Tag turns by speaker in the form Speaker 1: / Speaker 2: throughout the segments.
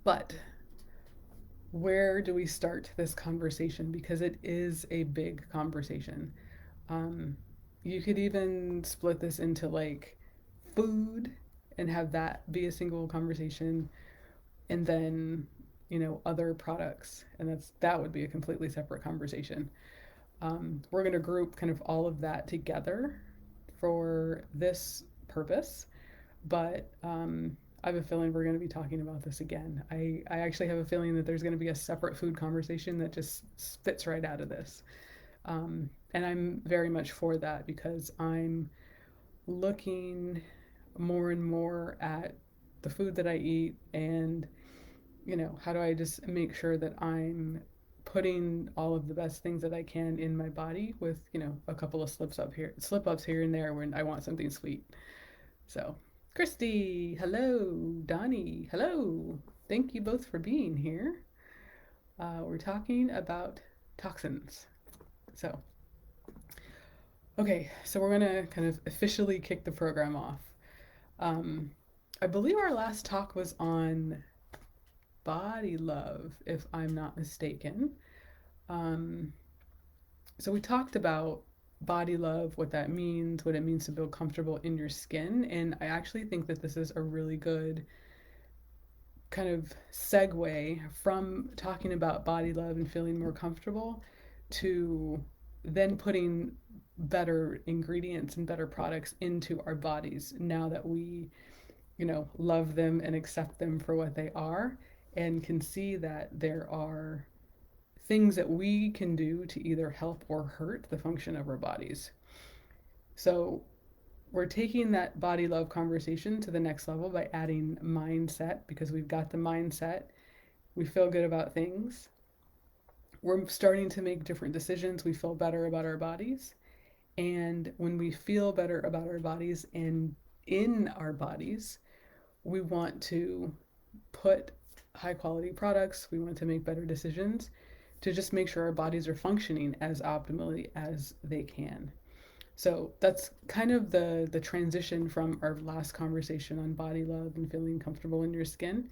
Speaker 1: But where do we start this conversation? Because it is a big conversation. Um, you could even split this into like food and have that be a single conversation, and then other products, and that would be a completely separate conversation. We're going to group kind of all of that together for this purpose, but I have a feeling we're going to be talking about this again. I actually have a feeling that there's going to be a separate food conversation that just spits right out of this. And I'm very much for that because I'm looking more and more at the food that I eat, and how do I just make sure that I'm putting all of the best things that I can in my body with, a couple of slip ups here and there when I want something sweet. So, Christy, hello. Donnie, hello. Thank you both for being here. We're talking about toxins. So, okay, so we're gonna kind of officially kick the program off. Um, I believe our last talk was on body love, if I'm not mistaken. Um, so we talked about body love, what that means, what it means to feel comfortable in your skin, and I actually think that this is a really good kind of segue from talking about body love and feeling more comfortable to then putting better ingredients and better products into our bodies now that we, love them and accept them for what they are, and can see that there are things that we can do to either help or hurt the function of our bodies. So, we're taking that body love conversation to the next level by adding mindset, because we've got the mindset. We feel good about things. We're starting to make different decisions. We feel better about our bodies. And when we feel better about our bodies and in our bodies, we want to put high quality products. We want to make better decisions to just make sure our bodies are functioning as optimally as they can. So that's kind of the transition from our last conversation on body love and feeling comfortable in your skin,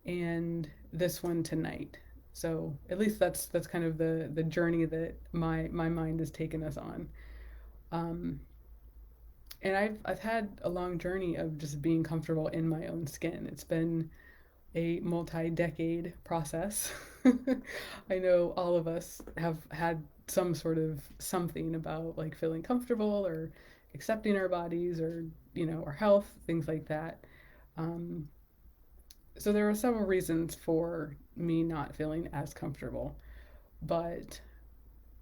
Speaker 1: and this one tonight. So at least that's kind of the journey that my mind has taken us on. Um, and I've had a long journey of just being comfortable in my own skin. It's been a multi-decade process. I know all of us have had some sort of something about like feeling comfortable or accepting our bodies, or our health, things like that. Um, so there are several reasons for me not feeling as comfortable, but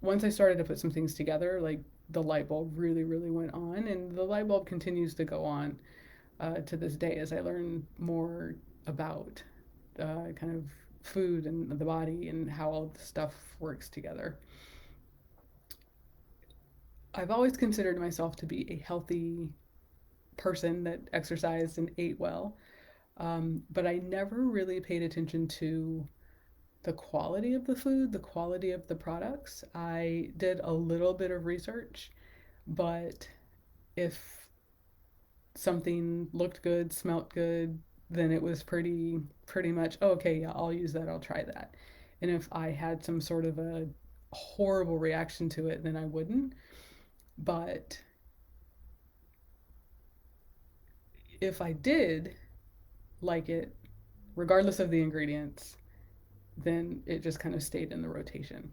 Speaker 1: once I started to put some things together, like the light bulb really, really went on, and the light bulb continues to go on to this day as I learn more about kind of food and the body and how all the stuff works together. I've always considered myself to be a healthy person that exercised and ate well, but I never really paid attention to the quality of the food, the quality of the products. I did a little bit of research, but if something looked good, smelt good, then it was pretty much, oh, okay, yeah, I'll use that, I'll try that. And if I had some sort of a horrible reaction to it, then I wouldn't. But if I did like it, regardless of the ingredients, then it just kind of stayed in the rotation.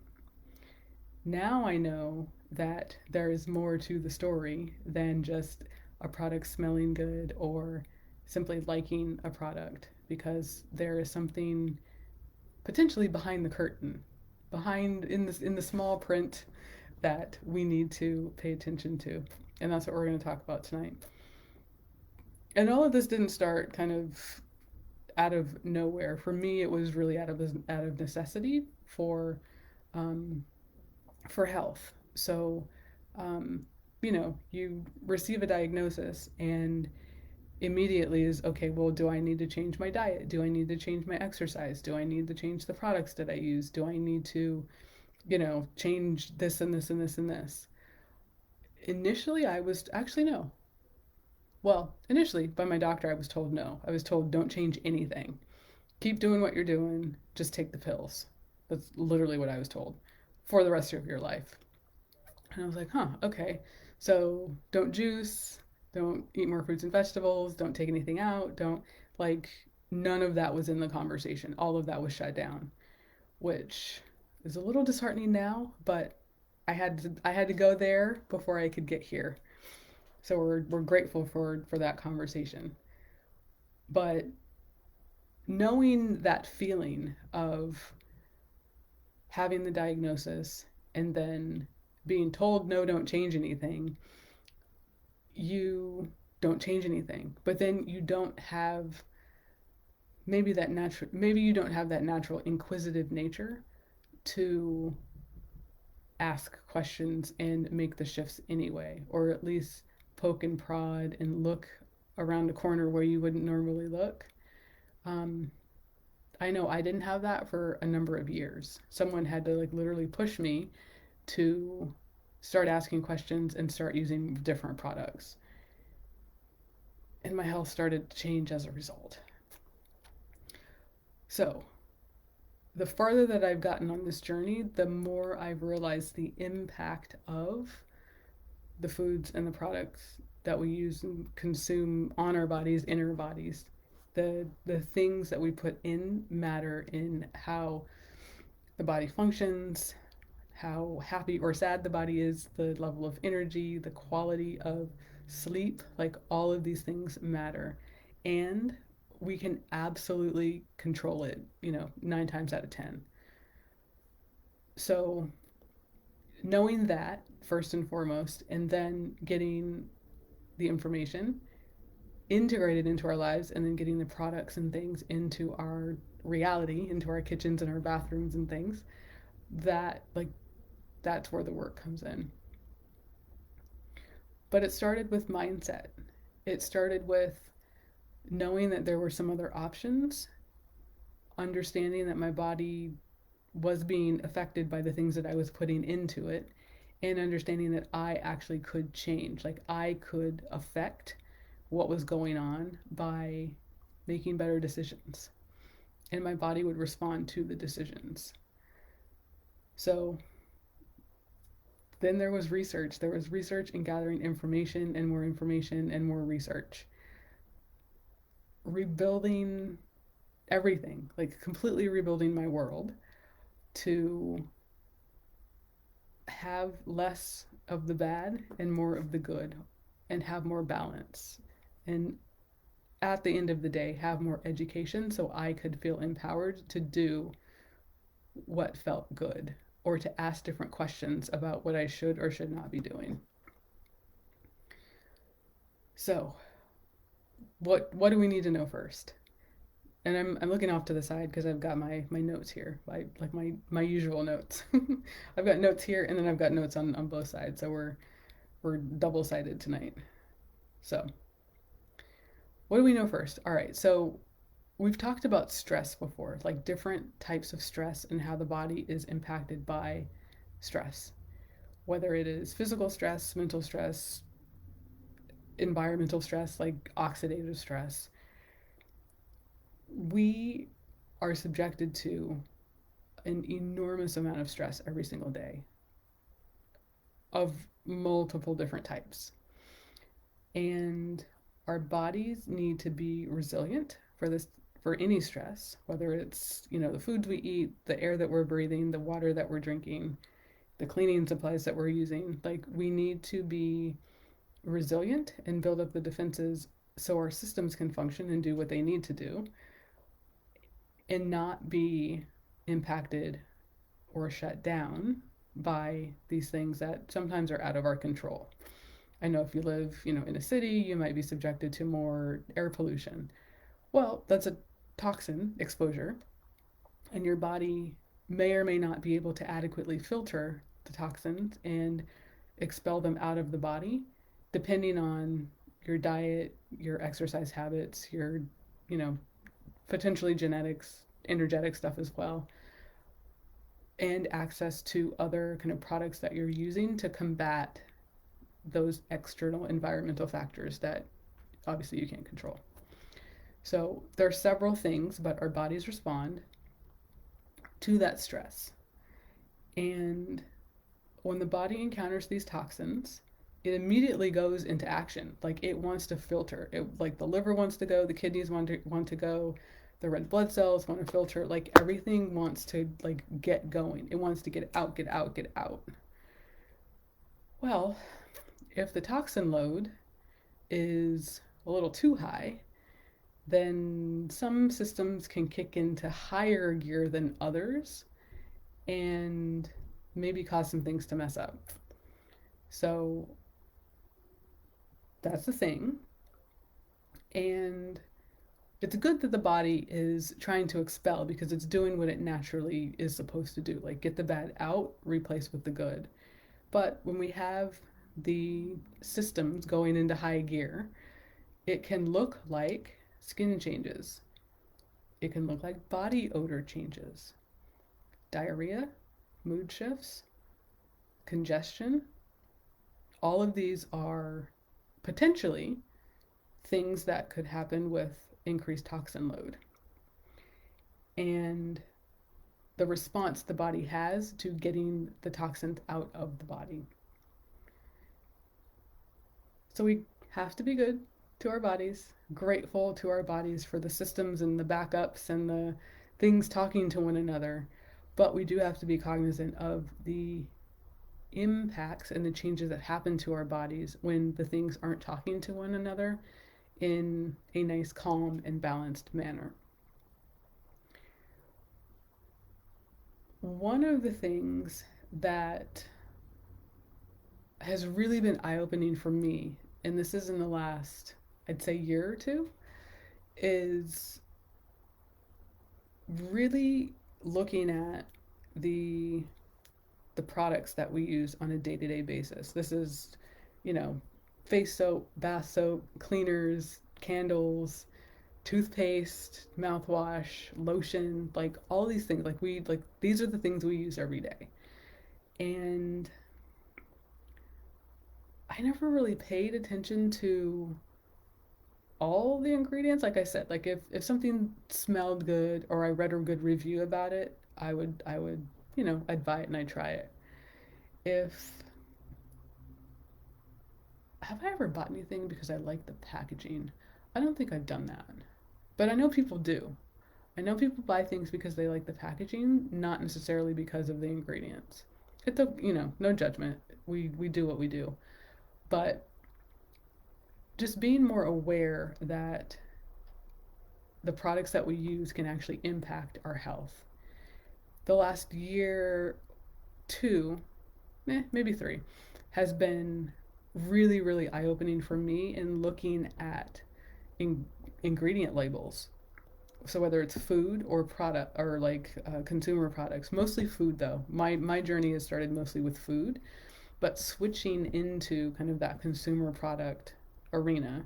Speaker 1: Now I know that there is more to the story than just a product smelling good or simply liking a product, because there is something potentially behind the curtain, behind in the small print, that we need to pay attention to. And that's what we're going to talk about tonight. And all of this didn't start kind of out of nowhere. For me, it was really out of necessity um, for health. So, um, you receive a diagnosis, and immediately is okay, well, do I need to change my diet? Do I need to change my exercise? Do I need to change the products that I use? Do I need to, change this and this and this and this? Initially, I was actually no. Well, initially by my doctor, I was told no. I was told don't change anything. keep doing what you're doing, just take the pills. That's literally what I was told for the rest of your life. And I was like, huh, okay. So don't juice, don't eat more fruits and vegetables, don't take anything out, don't like none of that was in the conversation. All of that was shut down, which is a little disheartening now, but I had to go there before I could get here. So we're grateful for that conversation. But knowing that feeling of having the diagnosis and then being told no, don't change anything, you don't change anything. But then you don't have maybe you don't have that natural inquisitive nature to ask questions and make the shifts anyway, or at least poke and prod and look around a corner where you wouldn't normally look. Um, I know I didn't have that for a number of years. Someone had to like literally push me to start asking questions and start using different products. And my health started to change as a result. So, the farther that I've gotten on this journey, the more I've realized the impact of the foods and the products that we use and consume on our bodies, in our bodies. The things that we put in matter in how the body functions, how happy or sad the body is, the level of energy, the quality of sleep, like all of these things matter. And we can absolutely control it, 9 times out of 10. So, knowing that first and foremost, and then getting the information integrated into our lives, and then getting the products and things into our reality, into our kitchens and our bathrooms and things, that, like, that's where the work comes in. But it started with mindset. It started with knowing that there were some other options, understanding that my body was being affected by the things that I was putting into it, and understanding that I actually could change. Like I could affect what was going on by making better decisions, and my body would respond to the decisions. So then there was research. There was research and gathering information and more information and more research. Rebuilding everything, like completely rebuilding my world to have less of the bad and more of the good and have more balance. And at the end of the day, have more education so I could feel empowered to do what felt good or to ask different questions about what I should or should not be doing. So, what do we need to know first? And I'm looking off to the side because I've got my notes here, like my usual notes. I've got notes here, and then I've got notes on both sides, so we're double sided tonight. So, what do we know first? All right, so we've talked about stress before, like different types of stress and how the body is impacted by stress, whether it is physical stress, mental stress, environmental stress, like oxidative stress. We are subjected to an enormous amount of stress every single day of multiple different types. And our bodies need to be resilient for any stress, whether it's, the foods we eat, the air that we're breathing, the water that we're drinking, the cleaning supplies that we're using. Like we need to be resilient and build up the defenses so our systems can function and do what they need to do and not be impacted or shut down by these things that sometimes are out of our control. I know if you live, in a city, you might be subjected to more air pollution. Well, that's a toxin exposure, and your body may or may not be able to adequately filter the toxins and expel them out of the body, depending on your diet, your exercise habits, your, you know, potentially genetics, energetic stuff as well, and access to other kind of products that you're using to combat those external environmental factors that obviously you can't control. So there are several things, but our bodies respond to that stress. And when the body encounters these toxins, it immediately goes into action. Like it wants to filter. It like the liver wants to go, the kidneys want to go, the red blood cells want to filter. Like everything wants to like get going. It wants to get out, get out, get out. Well, if the toxin load is a little too high, then some systems can kick into higher gear than others and maybe cause some things to mess up. So that's the thing. And it's good that the body is trying to expel because it's doing what it naturally is supposed to do, like get the bad out, replace with the good. But when we have the systems going into high gear, it can look like skin changes. It can look like body odor changes, diarrhea, mood shifts, congestion. All of these are potentially things that could happen with increased toxin load. And the response the body has to getting the toxins out of the body. So we have to be good to our bodies, grateful to our bodies for the systems and the backups and the things talking to one another. But we do have to be cognizant of the impacts and the changes that happen to our bodies when the things aren't talking to one another in a nice, calm, and balanced manner. One of the things that has really been eye opening for me, and this is in the last, I'd say, year or two, is really looking at the the products that we use on a day-to-day basis. This is, you know, face soap, bath soap, cleaners, candles, toothpaste, mouthwash, lotion, like all these things. Like these are the things we use every day. And I never really paid attention to all the ingredients. Like I said, like if something smelled good or I read a good review about it, I would, I'd buy it and I'd try it. If Have I ever bought anything because I like the packaging? I don't think I've done that. But I know people do. I know people buy things because they like the packaging, not necessarily because of the ingredients. It's a, no judgment. We do what we do. But just being more aware that the products that we use can actually impact our health. The last year, two, maybe three, has been really, really eye opening for me in looking at ingredient labels. So whether it's food or product or like consumer products, mostly food though. My journey has started mostly with food, but switching into kind of that consumer product arena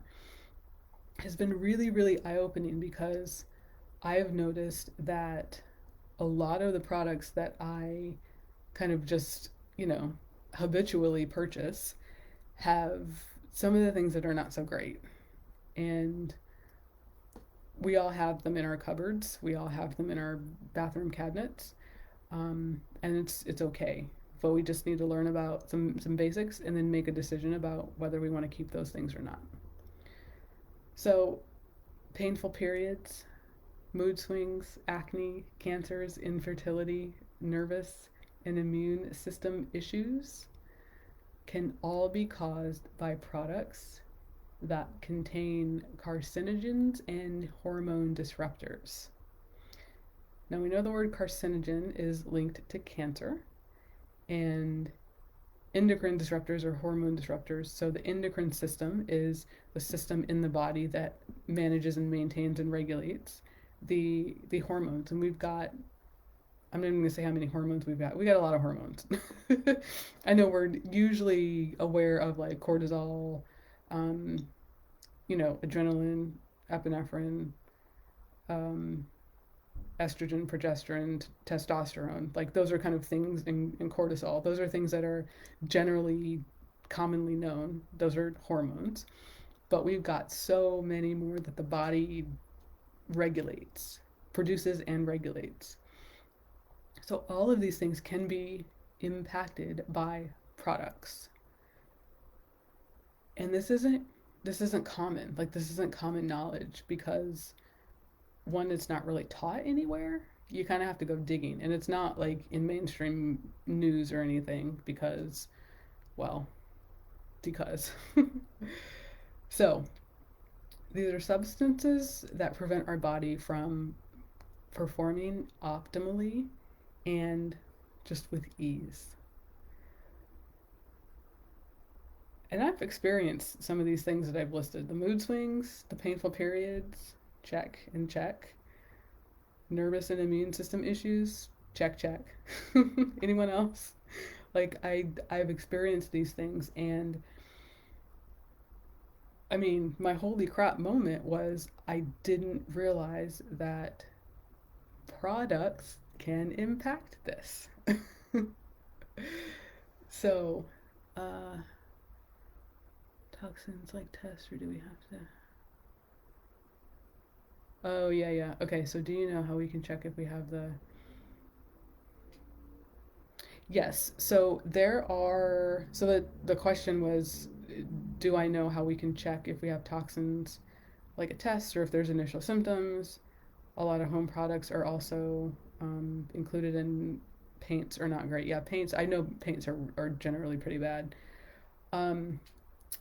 Speaker 1: has been really, really eye opening because I have noticed that a lot of the products that I kind of just, habitually purchase have some of the things that are not so great. And we all have them in our cupboards, we all have them in our bathroom cabinets, and it's okay. But we just need to learn about some basics and then make a decision about whether we want to keep those things or not. So, painful periods, mood swings, acne, cancers, infertility, nervous and immune system issues can all be caused by products that contain carcinogens and hormone disruptors. Now we know the word carcinogen is linked to cancer, and endocrine disruptors are hormone disruptors. So the endocrine system is the system in the body that manages and maintains and regulates the hormones. And we've got, I'm not even going to say how many hormones we've got. We got a lot of hormones. I know we're usually aware of like cortisol, um, adrenaline, epinephrine, um, estrogen, progesterone, testosterone. Like those are kind of things in cortisol. Those are things that are generally commonly known. Those are hormones. But we've got so many more that the body regulates, produces and regulates. So all of these things can be impacted by products. And this isn't common. Like this isn't common knowledge because one, it's not really taught anywhere. You kind of have to go digging, and it's not like in mainstream news or anything because, well, because. So these are substances that prevent our body from performing optimally and just with ease. And I've experienced some of these things that I've listed: the mood swings, the painful periods, check and check. Nervous and immune system issues, check, check. Anyone else? Like I've experienced these things, and I mean, my holy crap moment was I didn't realize that products can impact this. So, uh, toxins like tests, or do we have to? Oh, yeah, yeah. Okay, so do you know how we can check if we have the. Yes, so there are. So the question was, do I know how we can check if we have toxins like a test or if there's initial symptoms? A lot of home products are also included in paints are not great. Yeah, paints, I know paints are generally pretty bad. Um,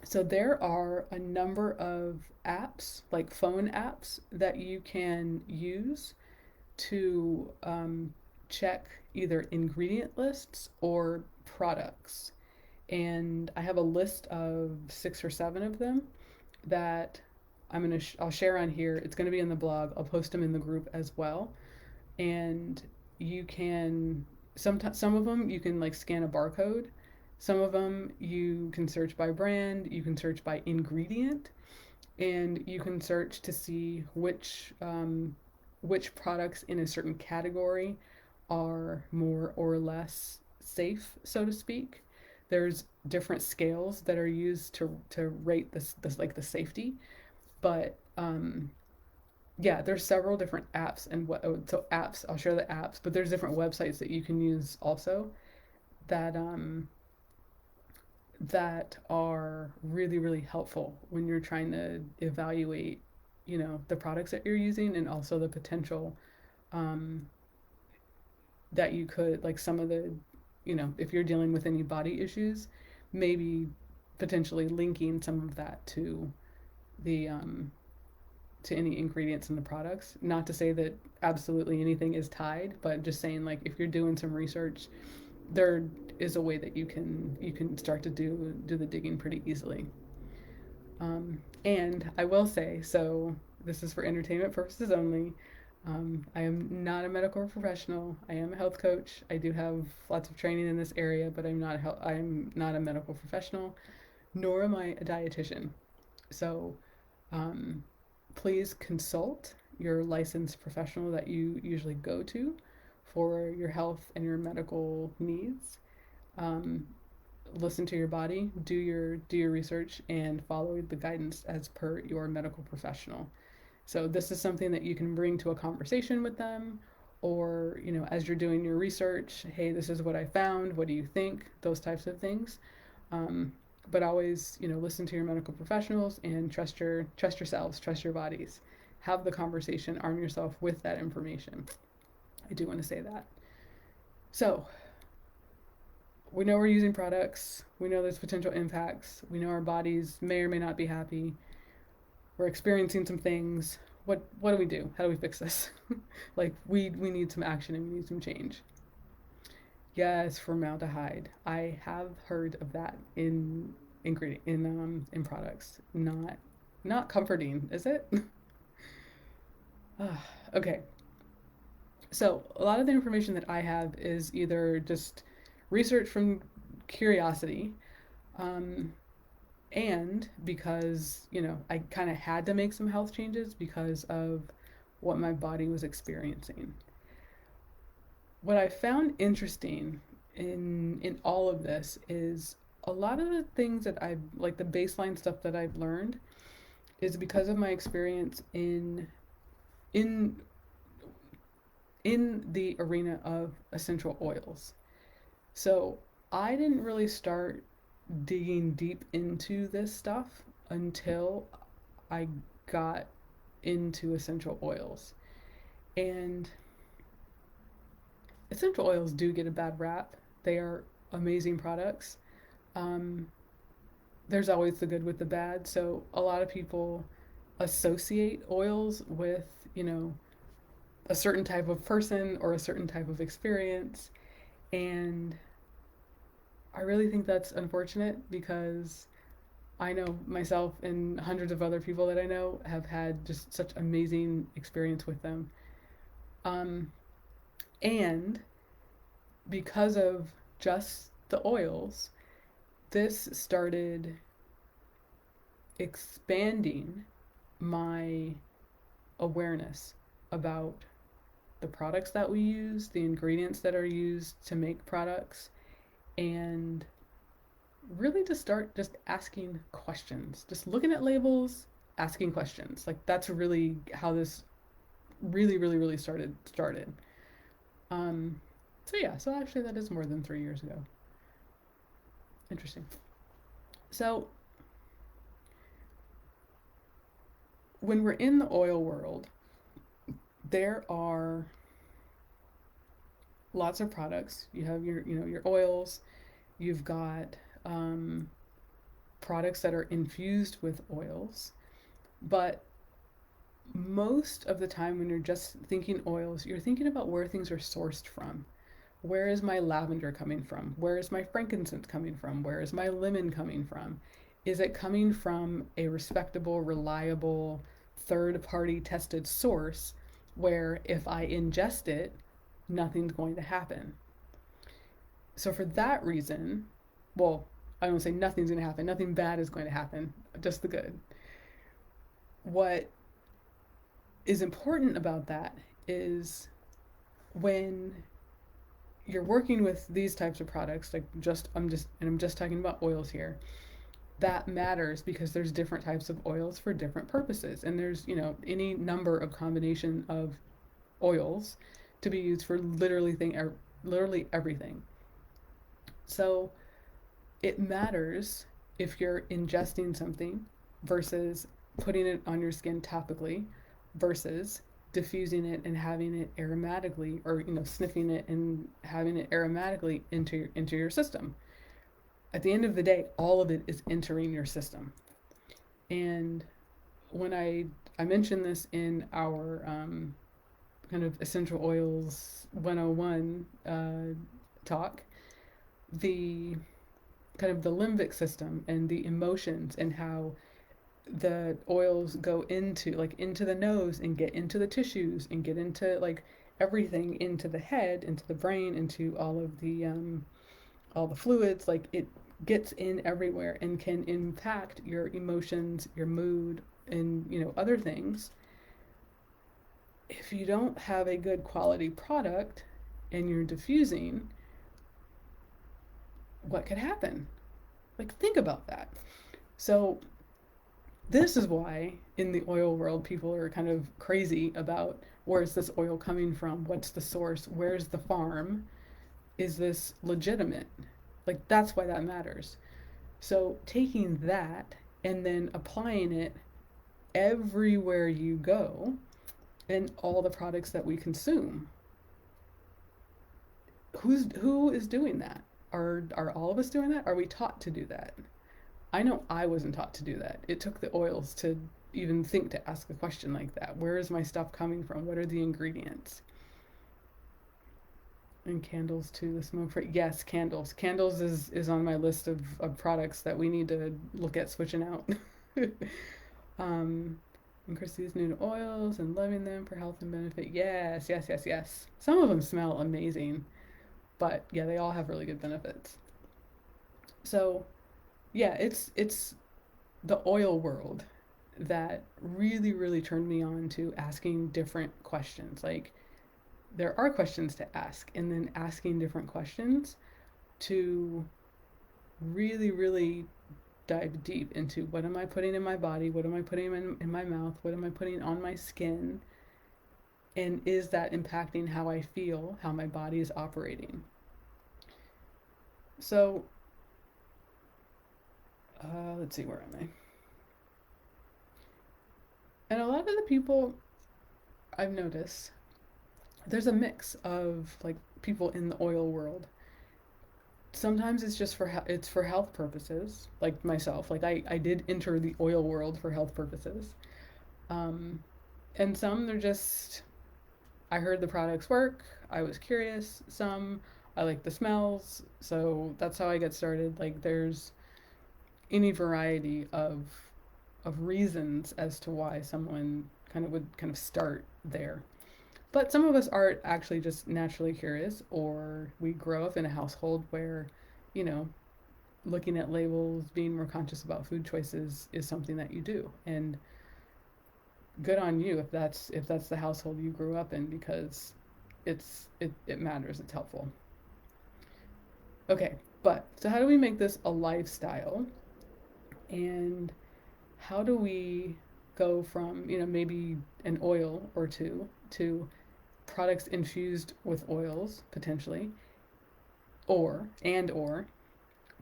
Speaker 1: so there are a number of apps, like phone apps, that you can use to check either ingredient lists or products. And I have a list of 6 or 7 of them that I'll share on here. It's gonna be in the blog. I'll post them in the group as well. And you can sometimes some of them you can like scan a barcode. Some of them you can search by brand. You can search by ingredient, and you can search to see which products in a certain category are more or less safe, so to speak. There's different scales that are used to rate this like the safety, but yeah, there's several different apps and what so apps. I'll share the apps, but there's different websites that you can use also that that are really really helpful when you're trying to evaluate, the products that you're using and also the potential um, that you could like some of the, if you're dealing with any body issues, maybe potentially linking some of that the to any ingredients in the products. Not to say that absolutely anything is tied, but just saying like if you're doing some research, there is a way that you can start to do the digging pretty easily. And I will say, so this is for entertainment purposes only. I am not a medical professional. I am a health coach. I do have lots of training in this area, but I'm not a medical professional, nor am I a dietitian. So um, please consult your licensed professional that you usually go to for your health and your medical needs. Um, Listen to your body, do your research, and follow the guidance as per your medical professional. So this is something that you can bring to a conversation with them, or as you're doing your research, hey, this is what I found. What do you think? Those types of things. Um, but always, listen to your medical professionals and trust yourselves, trust your bodies. Have the conversation, arm yourself with that information. I do want to say that. So we know we're using products. We know there's potential impacts. We know our bodies may or may not be happy. We're experiencing some things. What do we do? How do we fix this? Like we need some action and we need some change. Yes, formaldehyde. I have heard of that in ingredient in products. Not comforting, is it? Okay. So, a lot of the information that I have is either just research from curiosity, um, and because, I kind of had to make some health changes because of what my body was experiencing. What I found interesting in all of this is a lot of the things that I've like the baseline stuff that I've learned is because of my experience in in the arena of essential oils. So I didn't really start digging deep into this stuff until I got into essential oils. And essential oils do get a bad rap. They are amazing products. Um, there's always the good with the bad. So a lot of people associate oils with, you know, a certain type of person or a certain type of experience. And I really think that's unfortunate because I know myself and hundreds of other people that I know have had just such amazing experience with them. Um, and because of just the oils, this started expanding my awareness about the products that we use, the ingredients that are used to make products, and really to start just asking questions, just looking at labels, asking questions. Like that's really how this really started. Um, so yeah, so actually that is more than 3 years ago. Interesting. So when we're in the oil world, there are lots of products. You have your, you know, your oils. You've got um, products that are infused with oils. But most of the time, when you're just thinking oils, you're thinking about where things are sourced from. Where is my lavender coming from? Where is my frankincense coming from? Where is my lemon coming from? Is it coming from a respectable, reliable, third party tested source where if I ingest it, nothing's going to happen? So, for that reason, well, I don't say nothing's going to happen, nothing bad is going to happen, just the good. What is important about that is when you're working with these types of products, like I'm just talking about oils here, that matters because there's different types of oils for different purposes. And there's, you know, any number of combination of oils to be used for literally everything. So it matters if you're ingesting something versus putting it on your skin topically versus diffusing it and having it aromatically, or you know, sniffing it and having it aromatically into your system. At the end of the day, all of it is entering your system. And when I mentioned this in our kind of essential oils 101 talk, the kind of the limbic system and the emotions and how the oils go into into the nose and get into the tissues and get into like everything, into the head, into the brain, into all the fluids. Like it gets in everywhere and can impact your emotions, your mood, and you know, other things. If you don't have a good quality product and you're diffusing, what could happen? Like think about that. So this is why in the oil world people are kind of crazy about where's this oil coming from? What's the source? Where's the farm? Is this legitimate? Like that's why that matters. So taking that and then applying it everywhere you go in all the products that we consume. Who is doing that? Are all of us doing that? Are we taught to do that? I know I wasn't taught to do that. It took the oils to even think to ask a question like that. Where is my stuff coming from? What are the ingredients? And candles too, the smoke free. Yes, candles. Candles is on my list of products that we need to look at switching out. um, and Christie's new to oils and loving them for health and benefit. Yes, yes, yes, yes. Some of them smell amazing, but yeah, they all have really good benefits. So yeah, it's the oil world that really turned me on to asking different questions. Like there are questions to ask, and then asking different questions to really dive deep into what am I putting in my body, what am I putting in my mouth, what am I putting on my skin, And is that impacting how I feel, how my body is operating? So, let's see, where am I? And a lot of the people I've noticed, there's a mix of like people in the oil world. Sometimes it's just it's for health purposes, like myself. Like I did enter the oil world for health purposes. Um, and some they're just I heard the products work. I was curious. Some I like the smells, so that's how I get started. Like there's any variety of reasons as to why someone kind of start there. But some of us are actually just naturally curious, or we grow up in a household where, you know, looking at labels, being more conscious about food choices is something that you do. And good on you if that's the household you grew up in, because it matters, it's helpful. Okay, but so how do we make this a lifestyle, and how do we go from, maybe an oil or two to products infused with oils potentially, or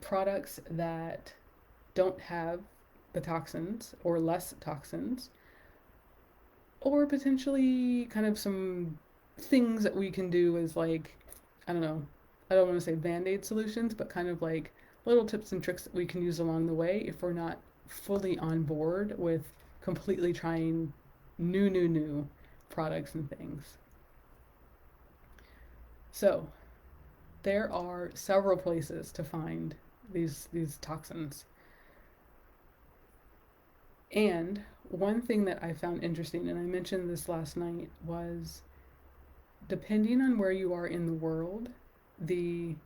Speaker 1: products that don't have the toxins or less toxins, or potentially kind of some things that we can do as like, I don't know, I don't want to say band-aid solutions, but kind of like little tips and tricks that we can use along the way if we're not fully on board with completely trying new products and things. So there are several places to find these toxins. And one thing that I found interesting, and I mentioned this last night, was depending on where you are in the world, the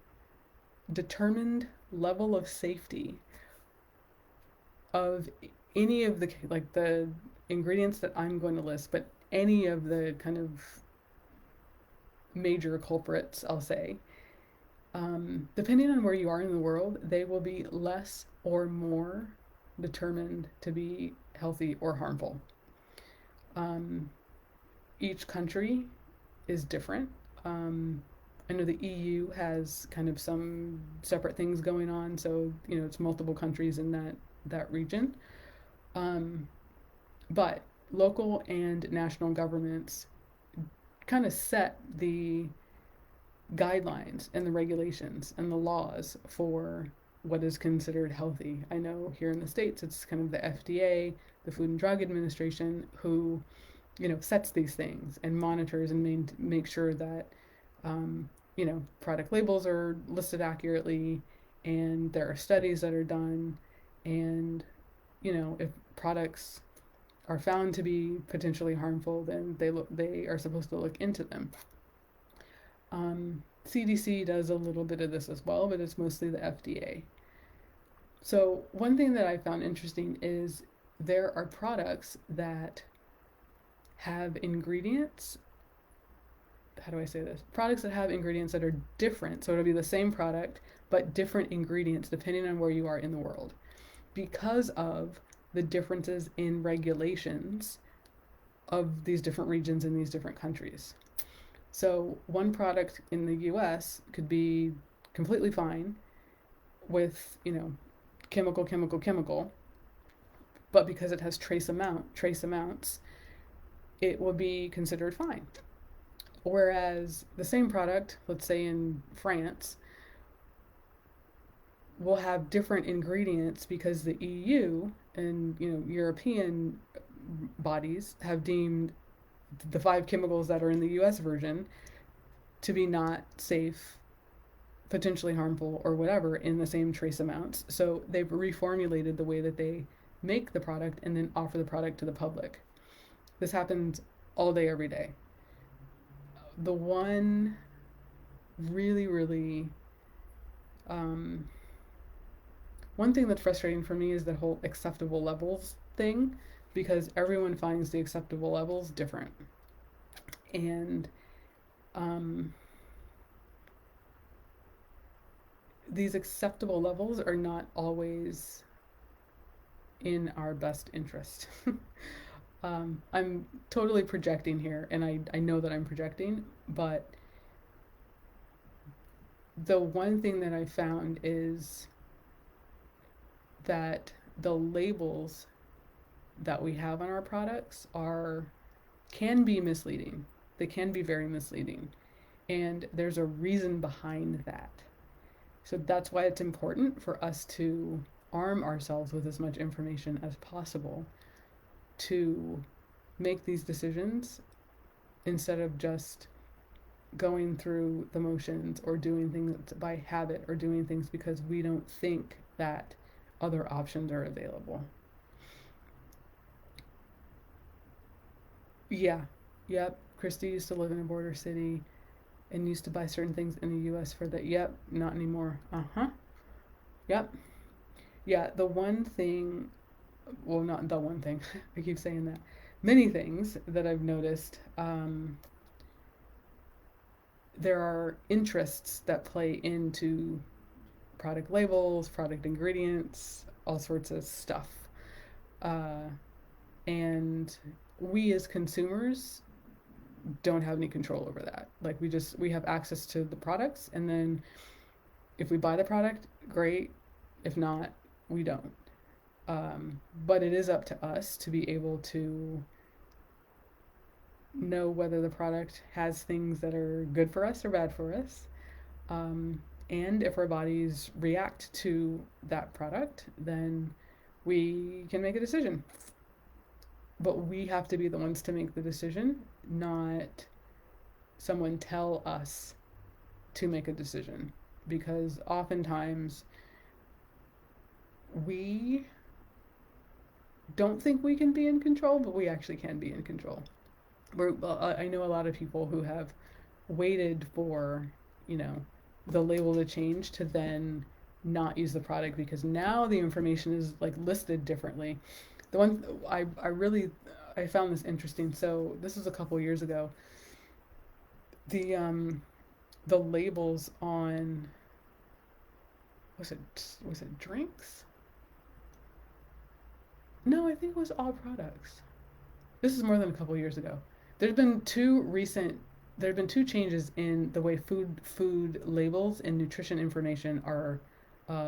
Speaker 1: determined level of safety of any of the like the ingredients that I'm going to list, but any of the kind of major culprits, I'll say, depending on where you are in the world, they will be less or more determined to be healthy or harmful. Um, each country is different. I know the EU has kind of some separate things going on, so it's multiple countries in that region. Um, but local and national governments kind of set the guidelines and the regulations and the laws for what is considered healthy. I know here in the States it's kind of the FDA, the Food and Drug Administration, who sets these things and monitors and make sure that product labels are listed accurately, and there are studies that are done, and if products are found to be potentially harmful, then they are supposed to look into them. CDC does a little bit of this as well, but it's mostly the FDA. So one thing that I found interesting is there are products that have ingredients. How do I say this? Products that have ingredients that are different. So it'll be the same product, but different ingredients depending on where you are in the world, because of the differences in regulations of these different regions in these different countries. So one product in the US could be completely fine with, chemical, but because it has trace amounts, it will be considered fine. Whereas the same product, let's say in France, will have different ingredients because the EU and European bodies have deemed the 5 chemicals that are in the US version to be not safe, potentially harmful, or whatever in the same trace amounts. So they've reformulated the way that they make the product and then offer the product to the public. This happens all day, every day. The one really, really, um, one thing that's frustrating for me is the whole acceptable levels thing, because everyone finds the acceptable levels different. And um, these acceptable levels are not always in our best interest. I'm totally projecting here, and I know that I'm projecting, but the one thing that I found is that the labels that we have on our products are can be misleading. They can be very misleading, and there's a reason behind that. So that's why it's important for us to arm ourselves with as much information as possible to make these decisions instead of just going through the motions or doing things by habit or doing things because we don't think that other options are available. Yeah, yep. Christy used to live in a border city and used to buy certain things in the US for that. Yep, not anymore. Uh huh. Yep. Yeah, the one thing, well, not the one thing, I keep saying that. Many things that I've noticed, there are interests that play into product labels, product ingredients, all sorts of stuff. Uh, and we as consumers don't have any control over that. Like we have access to the products, and then if we buy the product, great. If not, we don't. But it is up to us to be able to know whether the product has things that are good for us or bad for us. And if our bodies react to that product, then we can make a decision. But we have to be the ones to make the decision, not someone tell us to make a decision. Because oftentimes we don't think we can be in control, but we actually can be in control. I know a lot of people who have waited for, you know, the label to change to then not use the product because now the information is like listed differently. The one I really I found this interesting. So this was a couple years ago. The labels on was it drinks? No, I think it was all products. This is more than a couple years ago. There's been two recent there have been two changes in the way food labels and nutrition information are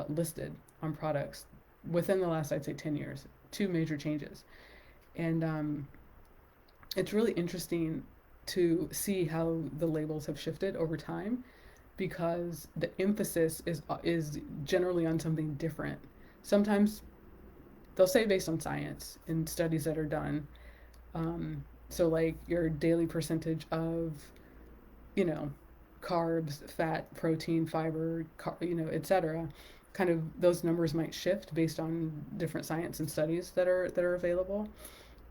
Speaker 1: listed on products within the last I'd say 10 years. Two major changes, and it's really interesting to see how the labels have shifted over time because the emphasis is generally on something different. Sometimes they'll say based on science and studies that are done. So like your daily percentage of, you know, carbs, fat, protein, fiber, etc. Kind of those numbers might shift based on different science and studies that are available.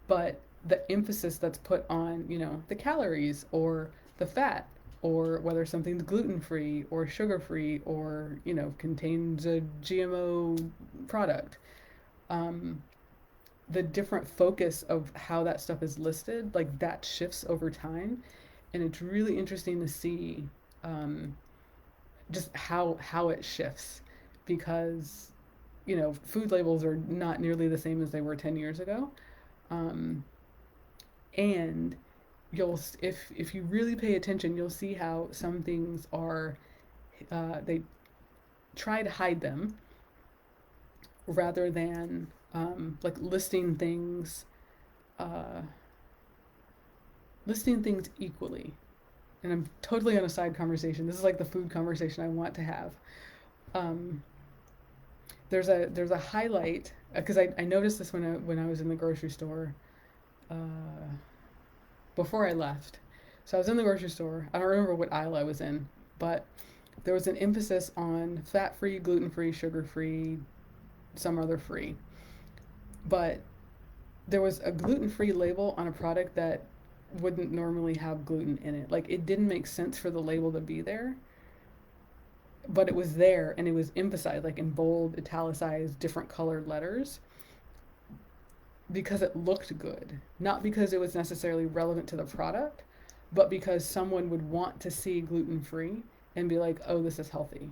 Speaker 1: But the emphasis that's put on, the calories or the fat or whether something's gluten free or sugar free or, contains a GMO product. Um, the different focus of how that stuff is listed, like that shifts over time, and it's really interesting to see um, just how it shifts because food labels are not nearly the same as they were 10 years ago, um, and if you really pay attention, you'll see how some things are they try to hide them rather than like uh, listing things equally. And I'm totally on a side conversation. This is like the food conversation I want to have. Um, there's a highlight because I noticed this when I was in the grocery store uh, before I left. So I was in the grocery store. I don't remember what aisle I was in, but there was an emphasis on fat free, gluten free, sugar free, some other free. But there was a gluten free label on a product that wouldn't normally have gluten in it. Like it didn't make sense for the label to be there, but it was there and it was emphasized like in bold, italicized, different colored letters because it looked good. Not because it was necessarily relevant to the product, but because someone would want to see gluten free and be like, "Oh, this is healthy."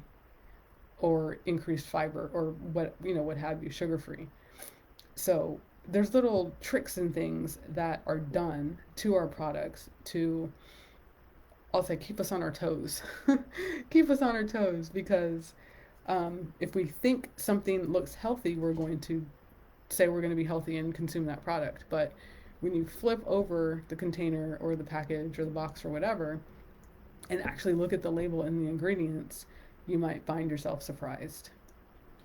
Speaker 1: Or increased fiber or what have you, sugar free. So there's little tricks and things that are done to our products to, I'll say, keep us on our toes. Keep us on our toes because if we think something looks healthy, we're going to say we're going to be healthy and consume that product. But when you flip over the container or the package or the box or whatever and actually look at the label and the ingredients, you might find yourself surprised.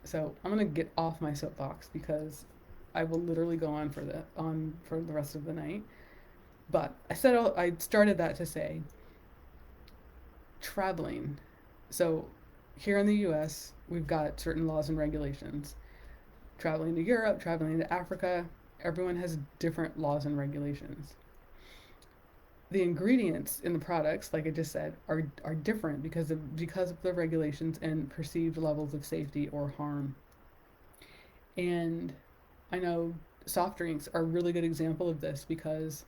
Speaker 1: So I'm going to get off my soapbox because I will literally go on for the rest of the night. But I started that to say traveling. So here in the US, we've got certain laws and regulations. Traveling to Europe, traveling to Africa, everyone has different laws and regulations. The ingredients in the products, like I just said, are different because of the regulations and perceived levels of safety or harm. And I know soft drinks are a really good example of this because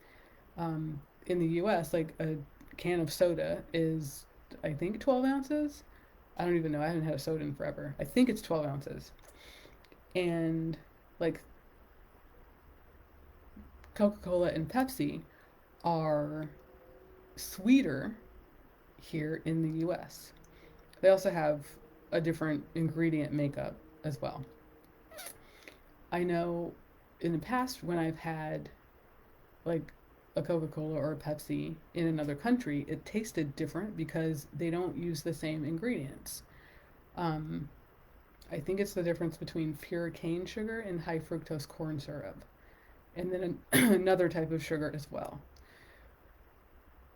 Speaker 1: in the US, like a can of soda is, I think, 12 ounces. I don't even know. I haven't had a soda in forever. I think it's 12 ounces. And like Coca Cola and Pepsi are sweeter here in the US. They also have a different ingredient makeup as well. I know in the past when I've had like a Coca Cola or a Pepsi in another country, it tasted different because they don't use the same ingredients. Um, I think it's the difference between pure cane sugar and high fructose corn syrup, and then another type of sugar as well.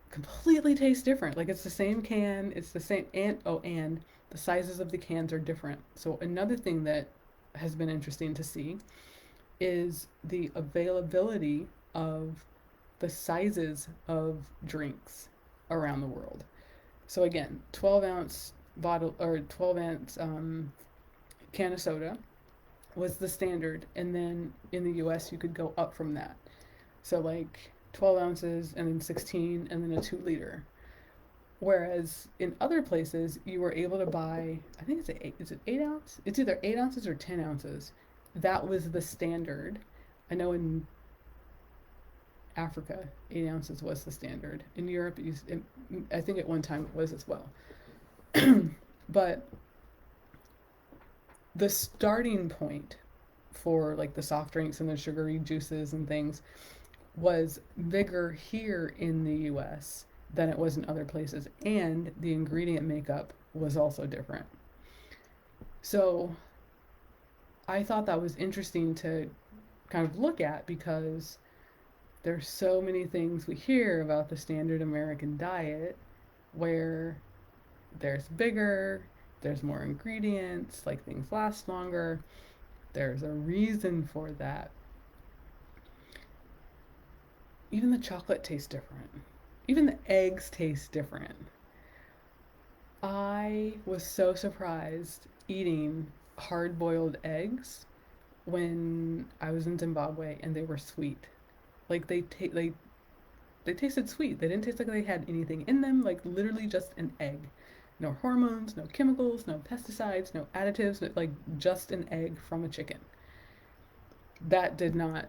Speaker 1: Completely tastes different. Like it's the same can, it's the same, and the sizes of the cans are different. So another thing that has been interesting to see is the availability of the sizes of drinks around the world. So again, 12 ounce bottle or 12 ounce can of soda was the standard, and then in the US you could go up from that. So like 12 ounces and then 16 and then a 2 liter. Whereas in other places you were able to buy, I think it's is it 8 ounce? It's either 8 ounces or 10 ounces. That was the standard. I know in Africa, 8 ounces was the standard. In Europe, I think at one time it was as well. But the starting point for like the soft drinks and the sugary juices and things was bigger here in the US than it was in other places. And the ingredient makeup was also different. So I thought that was interesting to kind of look at because there's so many things we hear about the standard American diet where there's bigger, there's more ingredients, like things last longer. There's a reason for that. Even the chocolate tastes different. Even the eggs taste different. I was so surprised eating hard boiled eggs when I was in Zimbabwe and they were sweet. Like they tasted sweet. They didn't taste like they had anything in them, like literally just an egg. No hormones, no chemicals, no pesticides, no additives, like just an egg from a chicken. That did not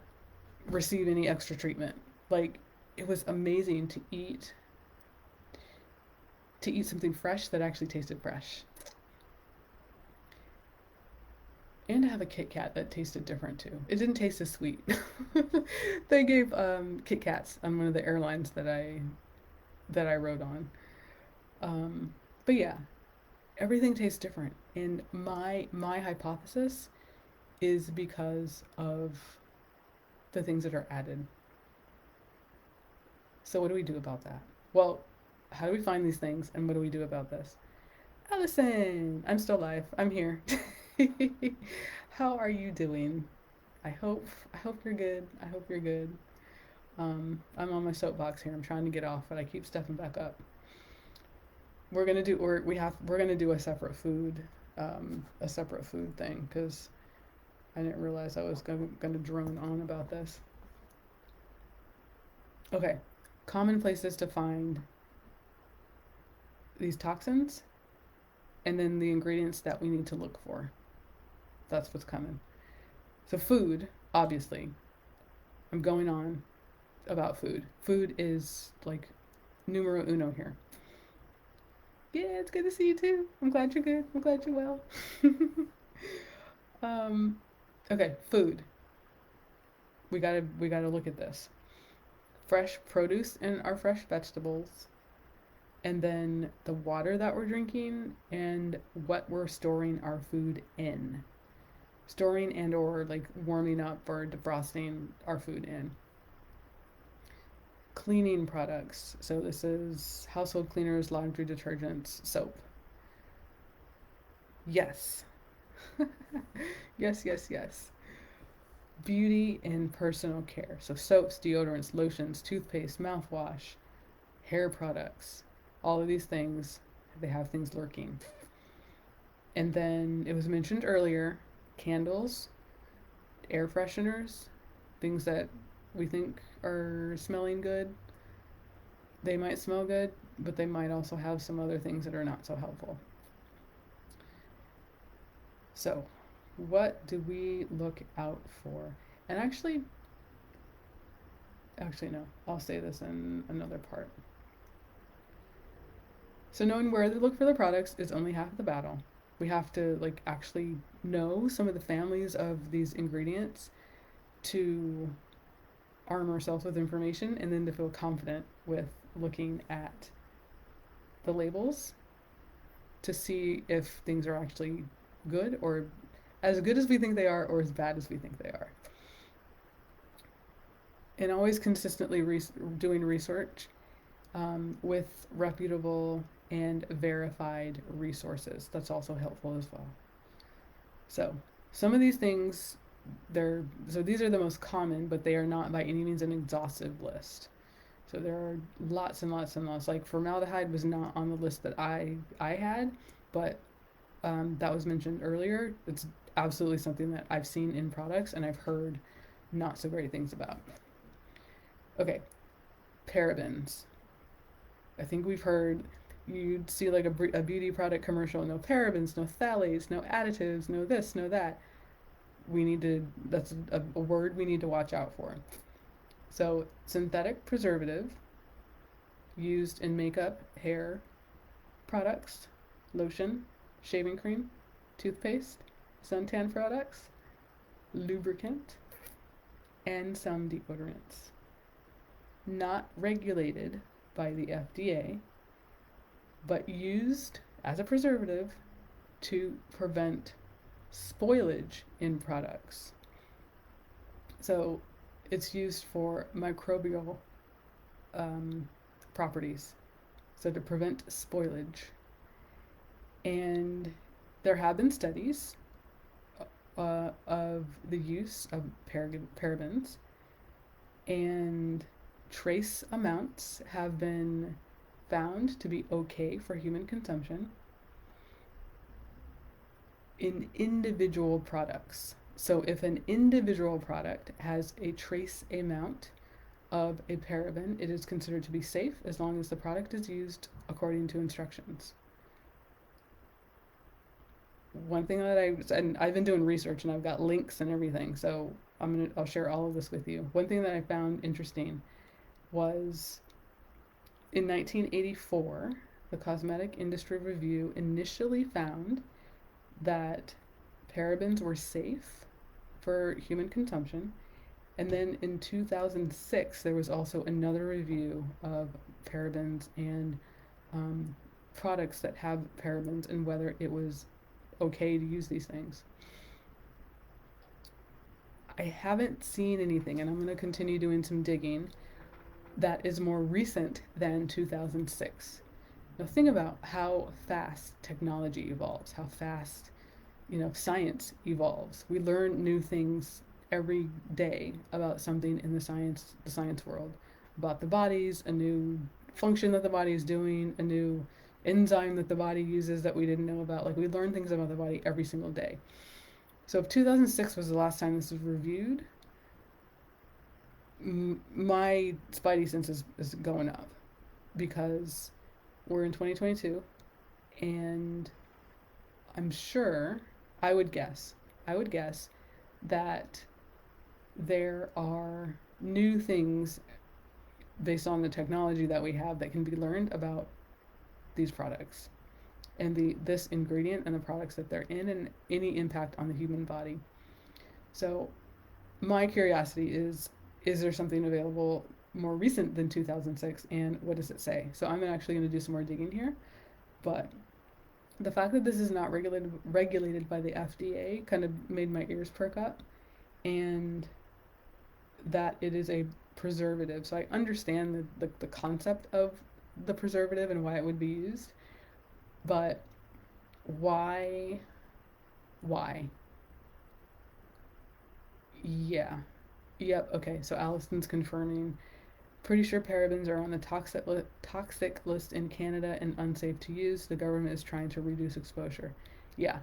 Speaker 1: receive any extra treatment. Like it was amazing to eat something fresh that actually tasted fresh. And to have a Kit Kat that tasted different too. It didn't taste as sweet. They gave Kit Kats on one of the airlines that I rode on. But yeah, everything tastes different, and my hypothesis is because of the things that are added. So what do we do about that? Well, how do we find these things, and what do we do about this? Allison, I'm still alive. I'm here. How are you doing? I hope you're good. I hope you're good. I'm on my soapbox here. I'm trying to get off, but I keep stepping back up. We're gonna do a separate food thing because I didn't realize I was gonna drone on about this. Okay, common places to find these toxins, and then the ingredients that we need to look for. That's what's coming. So food, obviously. I'm going on about food. Food is like numero uno here. Yeah, it's good to see you too. I'm glad you're good. I'm glad you're well. um, okay, food. We gotta look at this. Fresh produce and our fresh vegetables, and then the water that we're drinking and what we're storing our food in. Storing and or like warming up or defrosting our food in. Cleaning products. So this is household cleaners, laundry detergents, soap. Yes. Yes, yes, yes. Beauty and personal care. So soaps, deodorants, lotions, toothpaste, mouthwash, hair products. All of these things, they have things lurking. And then it was mentioned earlier, candles, air fresheners, things that we think are smelling good. They might smell good, but they might also have some other things that are not so helpful. So, what do we look out for? And actually no, I'll say this in another part. So knowing where to look for the products is only half the battle. We have to like actually know some of the families of these ingredients to arm ourselves with information and then to feel confident with looking at the labels to see if things are actually good or as good as we think they are or as bad as we think they are. And always consistently doing research with reputable and verified resources. That's also helpful as well. So, some of these things, these are the most common, but they are not by any means an exhaustive list. So there are lots and lots and lots. Like formaldehyde was not on the list that I had, but that was mentioned earlier. It's absolutely something that I've seen in products and I've heard not so great things about. Okay, parabens. I think we've heard you'd see like a beauty product commercial, no parabens, no phthalates, no additives, no this, no that. That's a word we need to watch out for. So, synthetic preservative used in makeup, hair products, lotion, shaving cream, toothpaste, suntan products, lubricant, and some deodorants. Not regulated by the FDA, but used as a preservative to prevent spoilage in products. So it's used for microbial properties, so to prevent spoilage. And there have been studies of the use of parabens, and trace amounts have been found to be okay for human consumption in individual products. So if an individual product has a trace amount of a paraben, it is considered to be safe as long as the product is used according to instructions. One thing that I've been doing research and I've got links and everything, so I'll share all of this with you. One thing that I found interesting was in 1984, the Cosmetic Industry Review initially found that parabens were safe for human consumption. And then in 2006, there was also another review of parabens and products that have parabens and whether it was okay to use these things. I haven't seen anything, and I'm going to continue doing some digging, that is more recent than 2006. Now, think about how fast technology evolves, how fast science evolves. We learn new things every day about something in the science world, about the bodies, a new function that the body is doing, a new enzyme that the body uses that we didn't know about. Like we learn things about the body every single day. So if 2006 was the last time this was reviewed, my spidey sense is going up because we're in 2022 and I'm sure I would guess that there are new things based on the technology that we have that can be learned about these products and this ingredient and the products that they're in and any impact on the human body. So my curiosity is there something available more recent than 2006 and what does it say? So I'm actually going to do some more digging here, but the fact that this is not regulated by the FDA kind of made my ears perk up, and that it is a preservative. So I understand the concept of the preservative and why it would be used, but why? Why? Yeah. Yep. Okay. So Allison's confirming. Pretty sure parabens are on the toxic list in Canada and unsafe to use. The government is trying to reduce exposure. Yeah.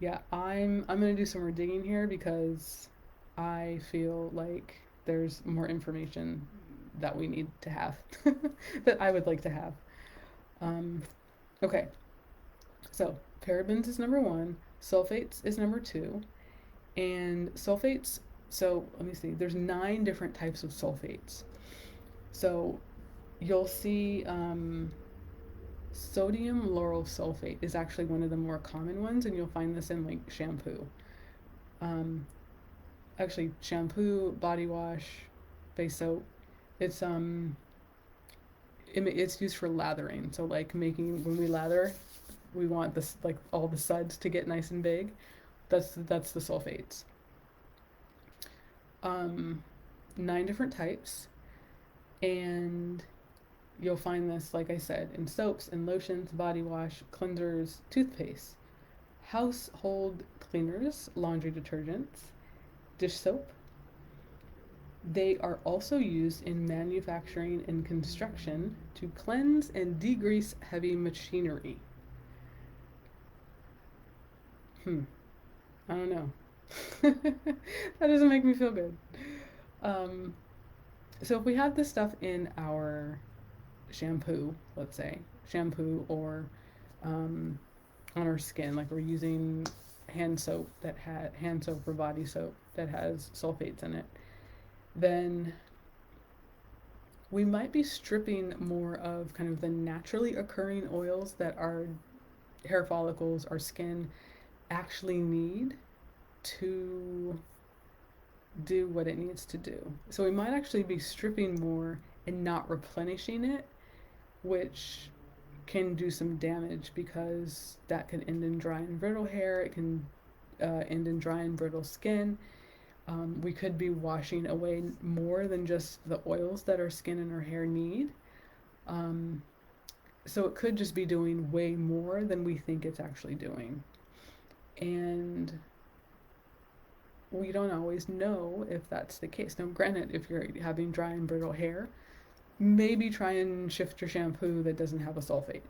Speaker 1: Yeah. I'm gonna do some more digging here because I feel like there's more information that we need to have that I would like to have. Um, okay. So parabens is number one. Sulfates is number two. And sulfates, so let me see, there's 9 different types of sulfates. So you'll see sodium lauryl sulfate is actually one of the more common ones, and you'll find this in like shampoo. Um, Actually, shampoo, body wash, face soap. It's it's used for lathering. So like making when we lather, we want this like all the suds to get nice and big. That's the sulfates. Um, 9 different types, and you'll find this, like I said, in soaps and lotions, body wash, cleansers, toothpaste, household cleaners, laundry detergents, dish soap. They are also used in manufacturing and construction to cleanse and degrease heavy machinery. Hmm, I don't know. That doesn't make me feel good. Um, so if we have this stuff in our shampoo, let's say, shampoo or um, on our skin, like we're using hand soap or body soap that has sulfates in it, then we might be stripping more of kind of the naturally occurring oils that our hair follicles, our skin actually need to do what it needs to do. So we might actually be stripping more and not replenishing it, which can do some damage because that can end in dry and brittle hair. It can end in dry and brittle skin. We could be washing away more than just the oils that our skin and our hair need. Um, so it could just be doing way more than we think it's actually doing. And we don't always know if that's the case. Now, granted, if you're having dry and brittle hair, maybe try and shift your shampoo that doesn't have a sulfate.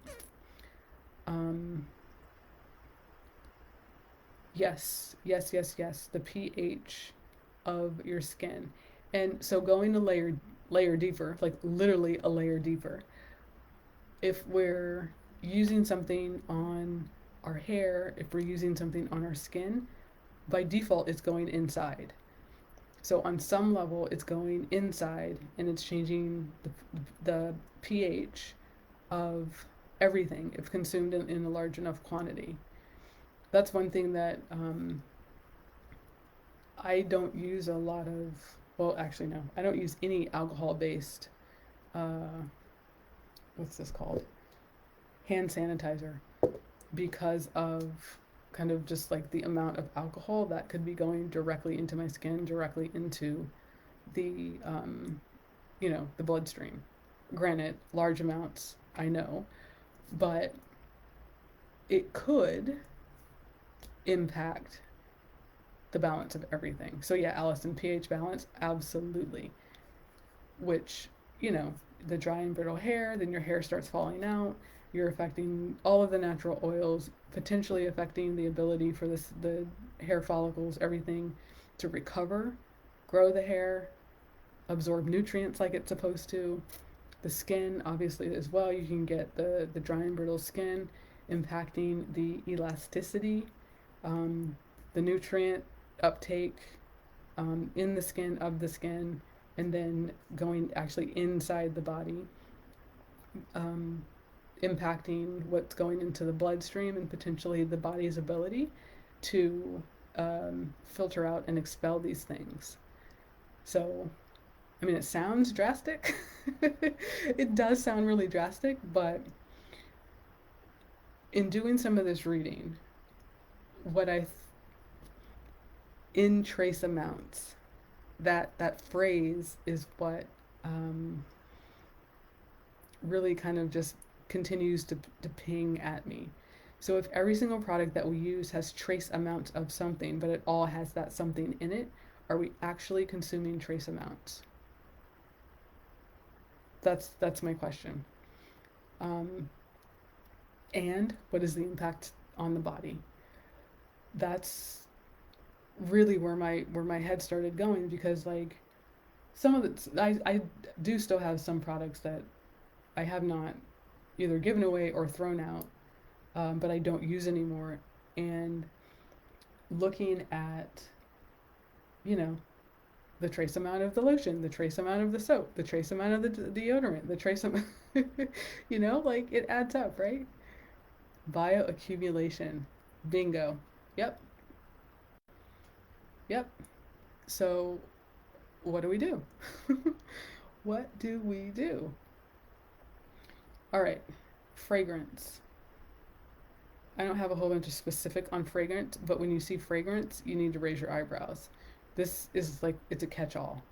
Speaker 1: Um, yes, the pH of your skin. And so going a layer deeper, like literally a layer deeper, if we're using something on our hair, if we're using something on our skin, by default it's going inside. So on some level it's going inside and it's changing the pH of everything if consumed in a large enough quantity. That's one thing that I don't use a lot of, well, actually, no, I don't use any alcohol based, uh, what's this called? Hand sanitizer, because of kind of just like the amount of alcohol that could be going directly into my skin, directly into the, the bloodstream. Granted, large amounts, I know, but it could impact the balance of everything. So yeah, Allison, pH balance, absolutely. Which, you know, the dry and brittle hair, then your hair starts falling out. You're affecting all of the natural oils, potentially affecting the ability for the hair follicles, everything to recover, grow the hair, absorb nutrients like it's supposed to. The skin, obviously, as well. You can get the dry and brittle skin impacting the elasticity, the nutrient uptake in the skin, of the skin, and then going actually inside the body, um, impacting what's going into the bloodstream and potentially the body's ability to filter out and expel these things. So, I mean, it sounds drastic. It does sound really drastic, but in doing some of this reading, what in trace amounts, that phrase is what um, really kind of just continues to ping at me. So if every single product that we use has trace amounts of something, but it all has that something in it, are we actually consuming trace amounts? That's my question. Um, and what is the impact on the body? That's really where my head started going, because like some of it, I do still have some products that I have not either given away or thrown out, but I don't use anymore. And looking at, you know, the trace amount of the lotion, the trace amount of the soap, the trace amount of the deodorant, the trace amount, like it adds up, right? Bioaccumulation. Bingo. Yep. Yep. So, what do we do? What do we do? All right. Fragrance. I don't have a whole bunch of specific on fragrance, but when you see fragrance, you need to raise your eyebrows. This is like, it's a catch all.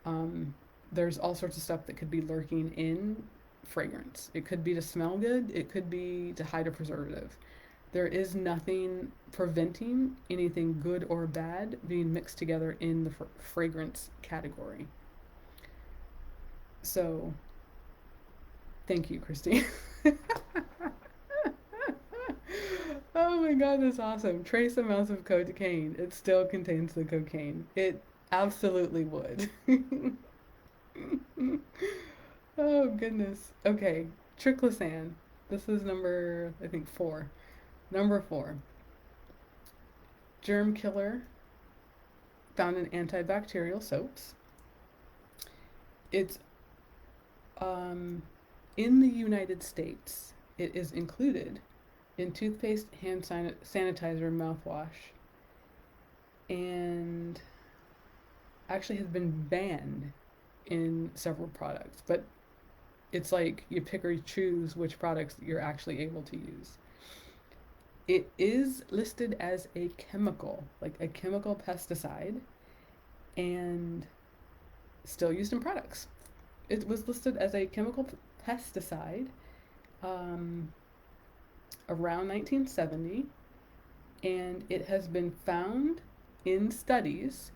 Speaker 1: Um, there's all sorts of stuff that could be lurking in fragrance. It could be to smell good, it could be to hide a preservative. There is nothing preventing anything good or bad being mixed together in the fragrance category. So, thank you, Christine. Oh my god, that's awesome. Trace amounts of cocaine. It still contains the cocaine. It absolutely would. Oh goodness. Okay, triclosan. This is number, I think, four. Number four. Germ killer found in antibacterial soaps. It's in the United States. It is included in toothpaste, hand sanitizer, mouthwash, and actually has been banned in several products. But it's like you pick or choose which products you're actually able to use. It is listed as a chemical, like a chemical pesticide, and still used in products. It was listed as a chemical pesticide um, around 1970, and it has been found in studies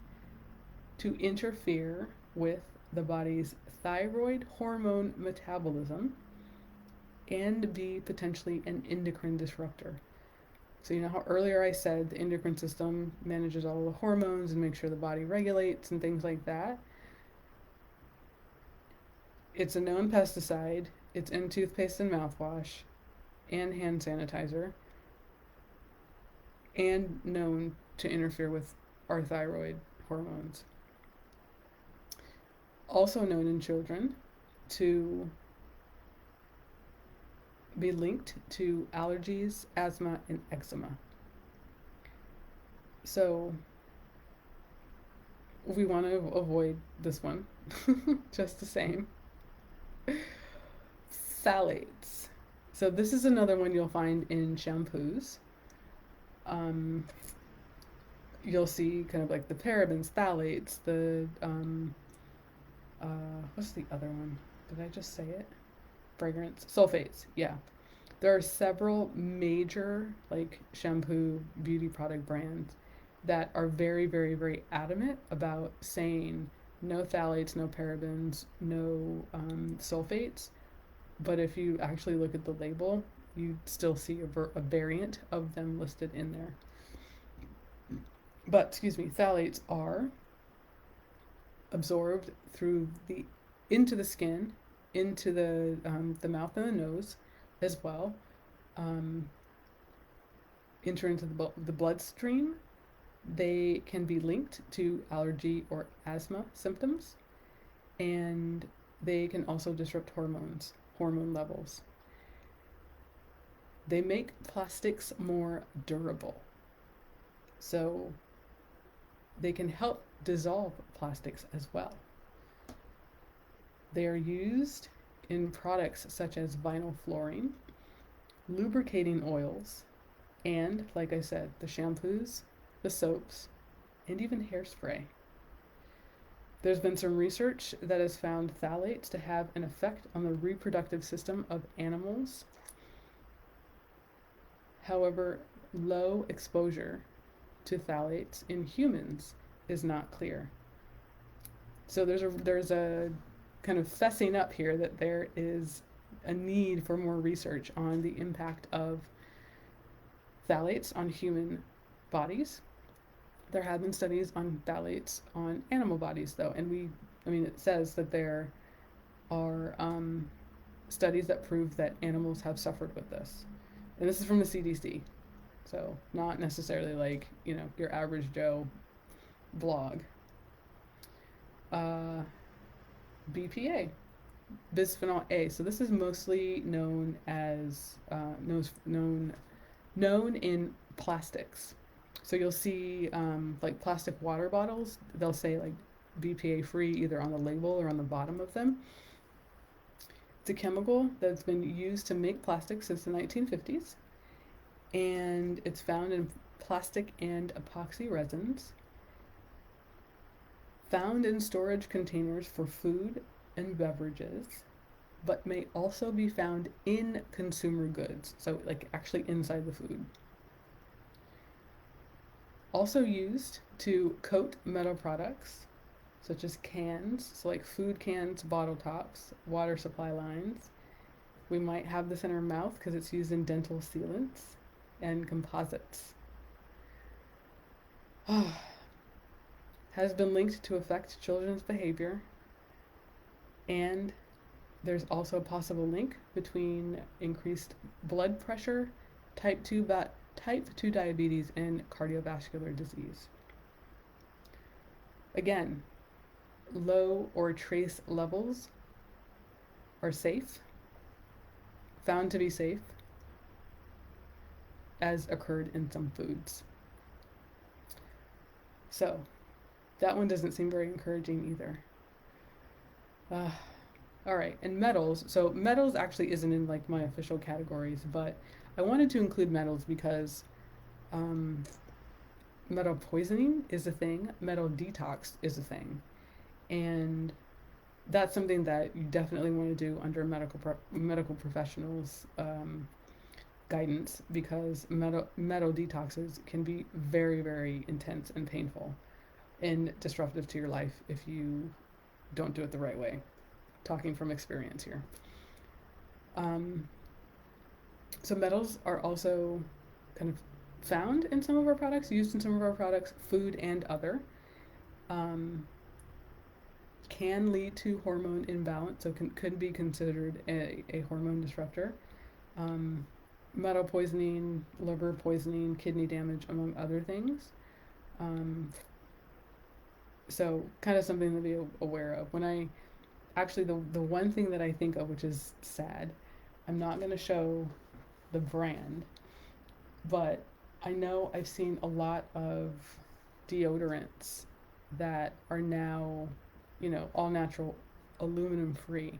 Speaker 1: to interfere with the body's thyroid hormone metabolism and be potentially an endocrine disruptor. So, you know how earlier I said the endocrine system manages all the hormones and makes sure the body regulates and things like that? It's a known pesticide. It's in toothpaste and mouthwash and hand sanitizer, and known to interfere with our thyroid hormones. Also known in children to be linked to allergies, asthma, and eczema. So we want to avoid this one just the same. Phthalates. So this is another one you'll find in shampoos. Um, you'll see kind of like the parabens, phthalates, the what's the other one? Did I just say it? Fragrance, sulfates. Yeah, there are several major like shampoo beauty product brands that are very, very, very adamant about saying no phthalates, no parabens, no sulfates. But if you actually look at the label, you still see a variant of them listed in there. But excuse me, phthalates are absorbed through the into the skin, into the mouth and the nose, as well. Um, enter into the bloodstream. They can be linked to allergy or asthma symptoms. and they can also disrupt hormone levels. They make plastics more durable. So they can help dissolve plastics as well. They are used in products such as vinyl flooring, lubricating oils, and, like I said, the shampoos, the soaps, and even hairspray. There's been some research that has found phthalates to have an effect on the reproductive system of animals. However, low exposure to phthalates in humans is not clear. So there's a kind of fessing up here that there is a need for more research on the impact of phthalates on human bodies. There have been studies on phthalates on animal bodies, though, and it says that there are studies that prove that animals have suffered with this. And this is from the CDC, so not necessarily like, your average Joe blog. BPA, bisphenol A. So this is mostly known as known in plastics. So you'll see like plastic water bottles. They'll say like BPA free either on the label or on the bottom of them. It's a chemical that's been used to make plastic since the 1950s, and it's found in plastic and epoxy resins, found in storage containers for food and beverages, but may also be found in consumer goods, so like actually inside the food. Also used to coat metal products, such as cans, so like food cans, bottle tops, water supply lines. We might have this in our mouth because it's used in dental sealants and composites. Has been linked to affect children's behavior, and there's also a possible link between increased blood pressure, type 2 diabetes, and cardiovascular disease. Again, low or trace levels are safe, found to be safe, as occurred in some foods. So, that one doesn't seem very encouraging either. All right, and metals. So metals actually isn't in like my official categories, but I wanted to include metals because um, metal poisoning is a thing, metal detox is a thing, and that's something that you definitely want to do under medical professionals' guidance, because metal detoxes can be very, very intense and painful and disruptive to your life if you don't do it the right way. Talking from experience here. Um, so metals are also kind of found in some of our products, used in some of our products, food and other. Um, can lead to hormone imbalance, so could be considered a hormone disruptor. Um, Metal poisoning, liver poisoning, kidney damage, among other things. Um, so kind of something to be aware of. When I actually the one thing that I think of, which is sad, I'm not going to show the brand, but I know I've seen a lot of deodorants that are now, all natural, aluminum free.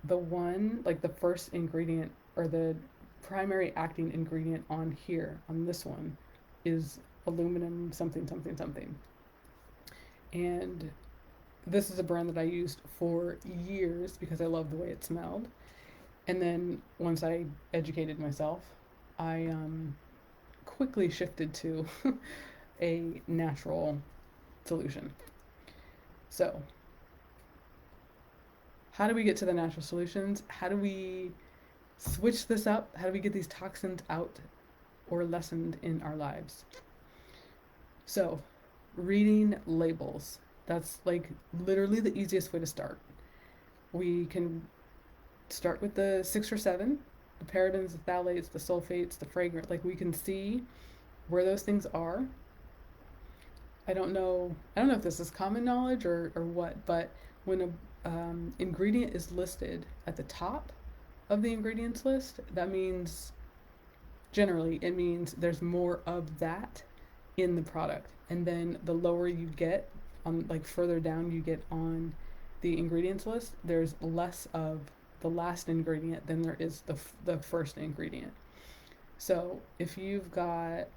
Speaker 1: The one, like the first ingredient or the primary acting ingredient on here, on this one, is aluminum something something something. And this is a brand that I used for years because I loved the way it smelled. And then once I educated myself, I quickly shifted to a natural solution. So, how do we get to the natural solutions? How do we switch this up? How do we get these toxins out or lessened in our lives? So, reading labels. That's like literally the easiest way to start. We can start with the 6 or 7, the parabens, the phthalates, the sulfates, the fragrant. Like we can see where those things are. I don't know if this is common knowledge or what, but When a ingredient is listed at the top of the ingredients list, that means generally it means there's more of that in the product. And then the lower you get on, like further down you get on the ingredients list, there's less of the last ingredient than there is the first ingredient. So if you've got,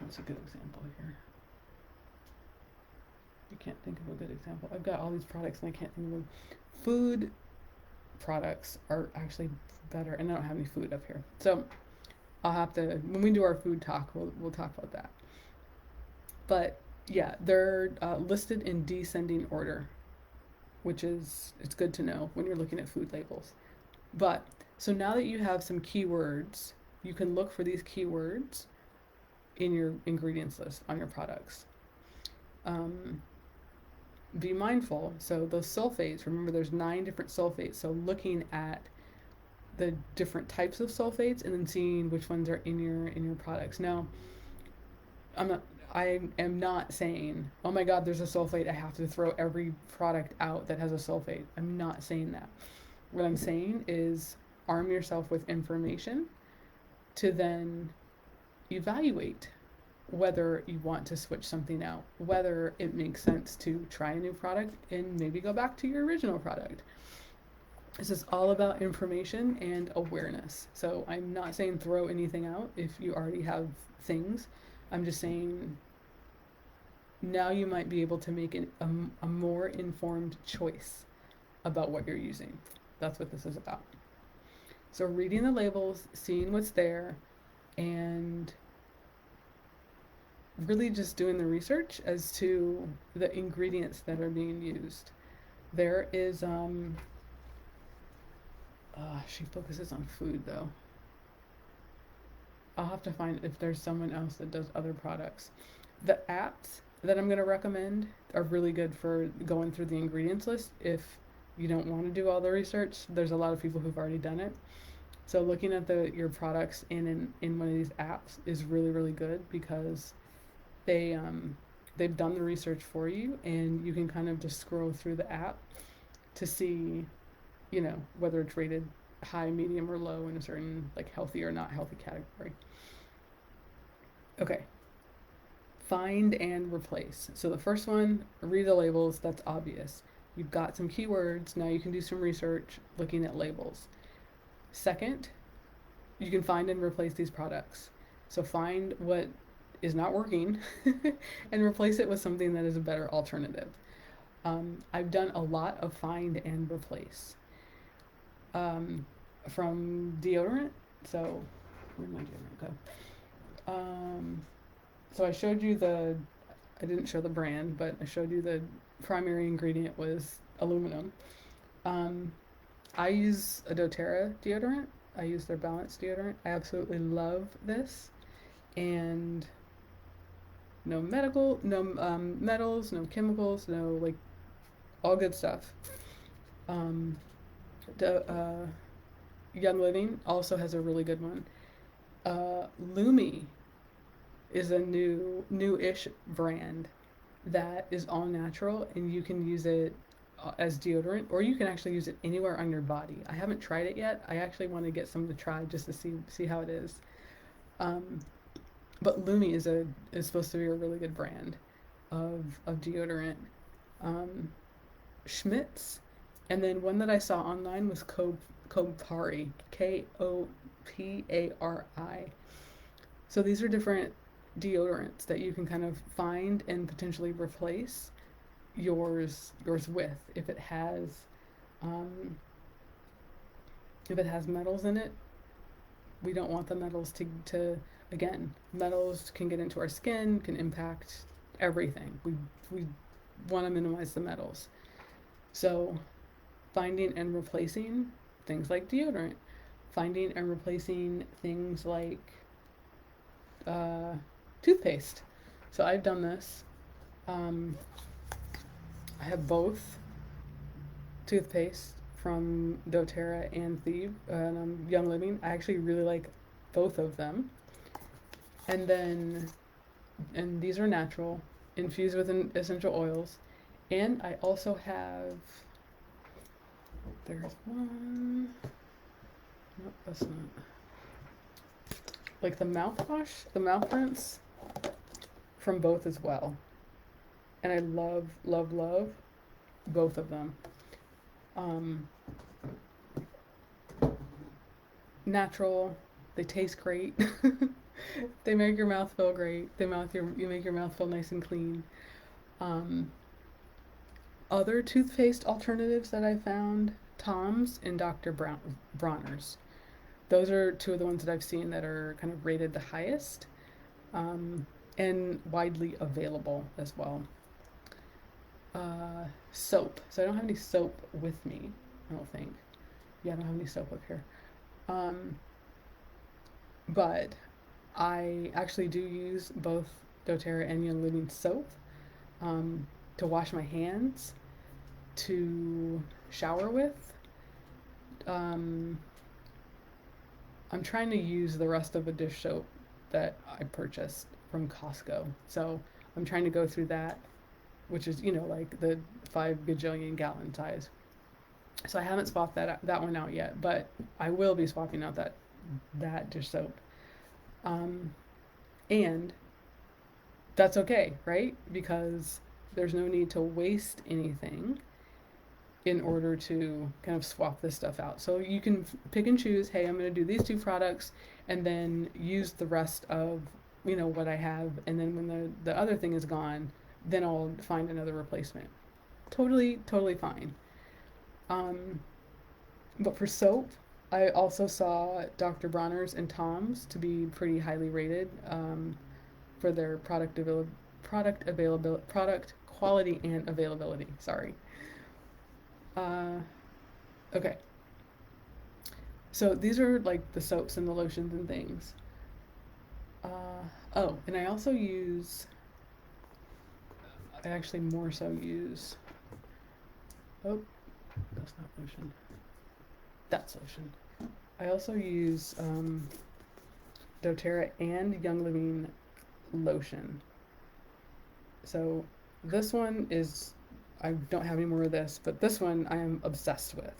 Speaker 1: what's a good example here? I can't think of a good example. I've got all these products and I can't think of them. Food products are actually better, and I don't have any food up here. So I'll have to, when we do our food talk, we'll talk about that. But yeah, they're listed in descending order, which is, it's good to know when you're looking at food labels. But so now that you have some keywords, you can look for these keywords in your ingredients list on your products. Be mindful. So those sulfates, remember there's 9 different sulfates. So looking at the different types of sulfates and then seeing which ones are in your products. Now, I am not saying, oh my God, there's a sulfate, I have to throw every product out that has a sulfate. I'm not saying that. What I'm saying is arm yourself with information to then evaluate whether you want to switch something out, whether it makes sense to try a new product and maybe go back to your original product. This is all about information and awareness. So I'm not saying throw anything out if you already have things. I'm just saying now you might be able to make a more informed choice about what you're using. That's what this is about. So reading the labels, seeing what's there, and really just doing the research as to the ingredients that are being used. There is, she focuses on food though. I'll have to find if there's someone else that does other products. The apps that I'm going to recommend are really good for going through the ingredients list. If you don't want to do all the research, there's a lot of people who've already done it. So looking at your products in one of these apps is really, really good because they've done the research for you, and you can kind of just scroll through the app to see, whether it's rated high, medium, or low in a certain like healthy or not healthy category. Okay. Find and replace. So the first one, read the labels, that's obvious. You've got some keywords, now you can do some research looking at labels. Second, you can find and replace these products. So find what is not working and replace it with something that is a better alternative. I've done a lot of find and replace. From deodorant, so where'd my deodorant go? So I showed you I didn't show the brand, but I showed you the primary ingredient was aluminum. I use a doTERRA deodorant. I use their balanced deodorant. I absolutely love this, and no metals, no chemicals, no all good stuff. Young Living also has a really good one. Lumi is a new-ish brand that is all natural, and you can use it as deodorant, or you can actually use it anywhere on your body. I haven't tried it yet. I actually want to get some to try just to see how it is. But Lumi is supposed to be a really good brand of deodorant. Schmidt's, and then one that I saw online was Kopari, Kopari. So these are different deodorants that you can kind of find and potentially replace yours with if it has metals in it. We don't want the metals to again, metals can get into our skin, can impact everything. We want to minimize the metals. So finding and replacing things like deodorant, finding and replacing things like toothpaste. So I've done this. I have both toothpaste from doTERRA and Young Living. I actually really like both of them. And these are natural. infused with essential oils. And I also have, there's one, nope, that's not, like the mouthwash, the mouth rinse from both as well. And I love, love, love both of them. Um, Natural, they taste great. They make your mouth feel great. You make your mouth feel nice and clean. Um, Other toothpaste alternatives that I found, Tom's and Bronner's. Those are two of the ones that I've seen that are kind of rated the highest, um, and widely available as well. Soap. So I don't have any soap with me, I don't think. Yeah, I don't have any soap up here. Um, but I actually do use both doTERRA and Young Living soap, um, to wash my hands, to shower with. Um, I'm trying to use the rest of a dish soap that I purchased from Costco. So I'm trying to go through that, which is, like the 5 gajillion gallon size. So I haven't swapped that one out yet, but I will be swapping out that dish soap. Um, and that's okay, right? Because there's no need to waste anything in order to kind of swap this stuff out. So you can pick and choose, hey, I'm going to do these two products and then use the rest of, what I have. And then when the other thing is gone, then I'll find another replacement. Totally, totally fine. Um, but for soap, I also saw Dr. Bronner's and Tom's to be pretty highly rated, for their product quality and availability. Sorry. Uh, okay. So these are like the soaps and the lotions and things. Oh, and I also use, I actually more so use, oh, that's not lotion. That's lotion. I also use, doTERRA and Young Living lotion. So this one is, I don't have any more of this, but this one I am obsessed with.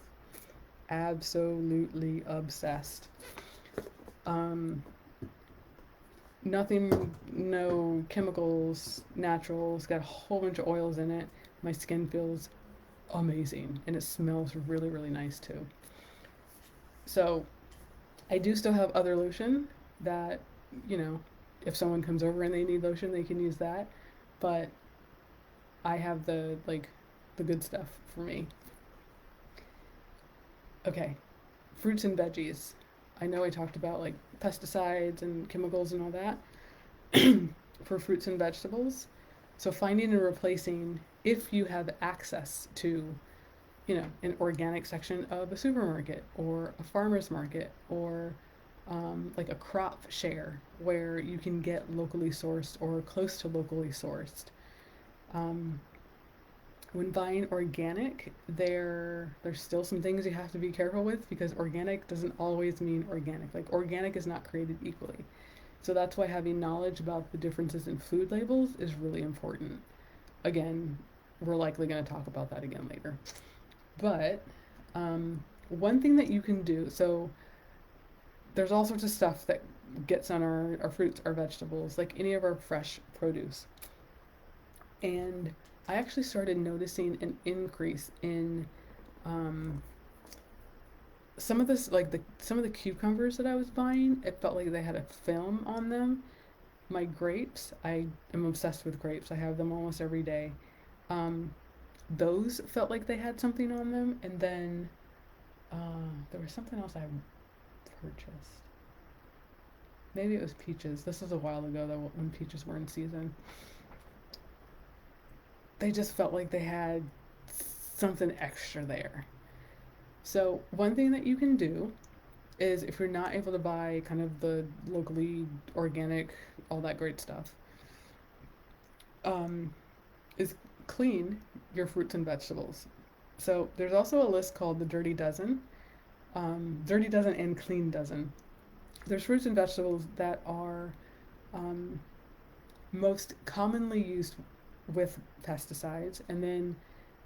Speaker 1: Absolutely obsessed. Um, Nothing, no chemicals, natural. It's got a whole bunch of oils in it. My skin feels amazing, and it smells really, really nice too. So I do still have other lotion that, you know, if someone comes over and they need lotion, they can use that. But I have the good stuff for me. Okay, fruits and veggies. I know I talked about like pesticides and chemicals and all that for fruits and vegetables. So finding and replacing, if you have access to, an organic section of a supermarket or a farmer's market, or like a crop share where you can get locally sourced or close to locally sourced. Um, when buying organic, there's still some things you have to be careful with, because organic doesn't always mean organic. Like, organic is not created equally. So that's why having knowledge about the differences in food labels is really important. Again, we're likely going to talk about that again later. But one thing that you can do, so there's all sorts of stuff that gets on our fruits, our vegetables, like any of our fresh produce. And I actually started noticing an increase in, um, some of the cucumbers that I was buying. It felt like they had a film on them. My grapes, I am obsessed with grapes. I have them almost every day. Um, those felt like they had something on them, and then there was something else I purchased. Maybe it was peaches. This was a while ago though, when peaches were in season. They just felt like they had something extra there. So one thing that you can do is, if you're not able to buy kind of the locally organic, all that great stuff, um, is clean your fruits and vegetables. So there's also a list called the Dirty Dozen and Clean Dozen. There's fruits and vegetables that are, um, most commonly used with pesticides. And then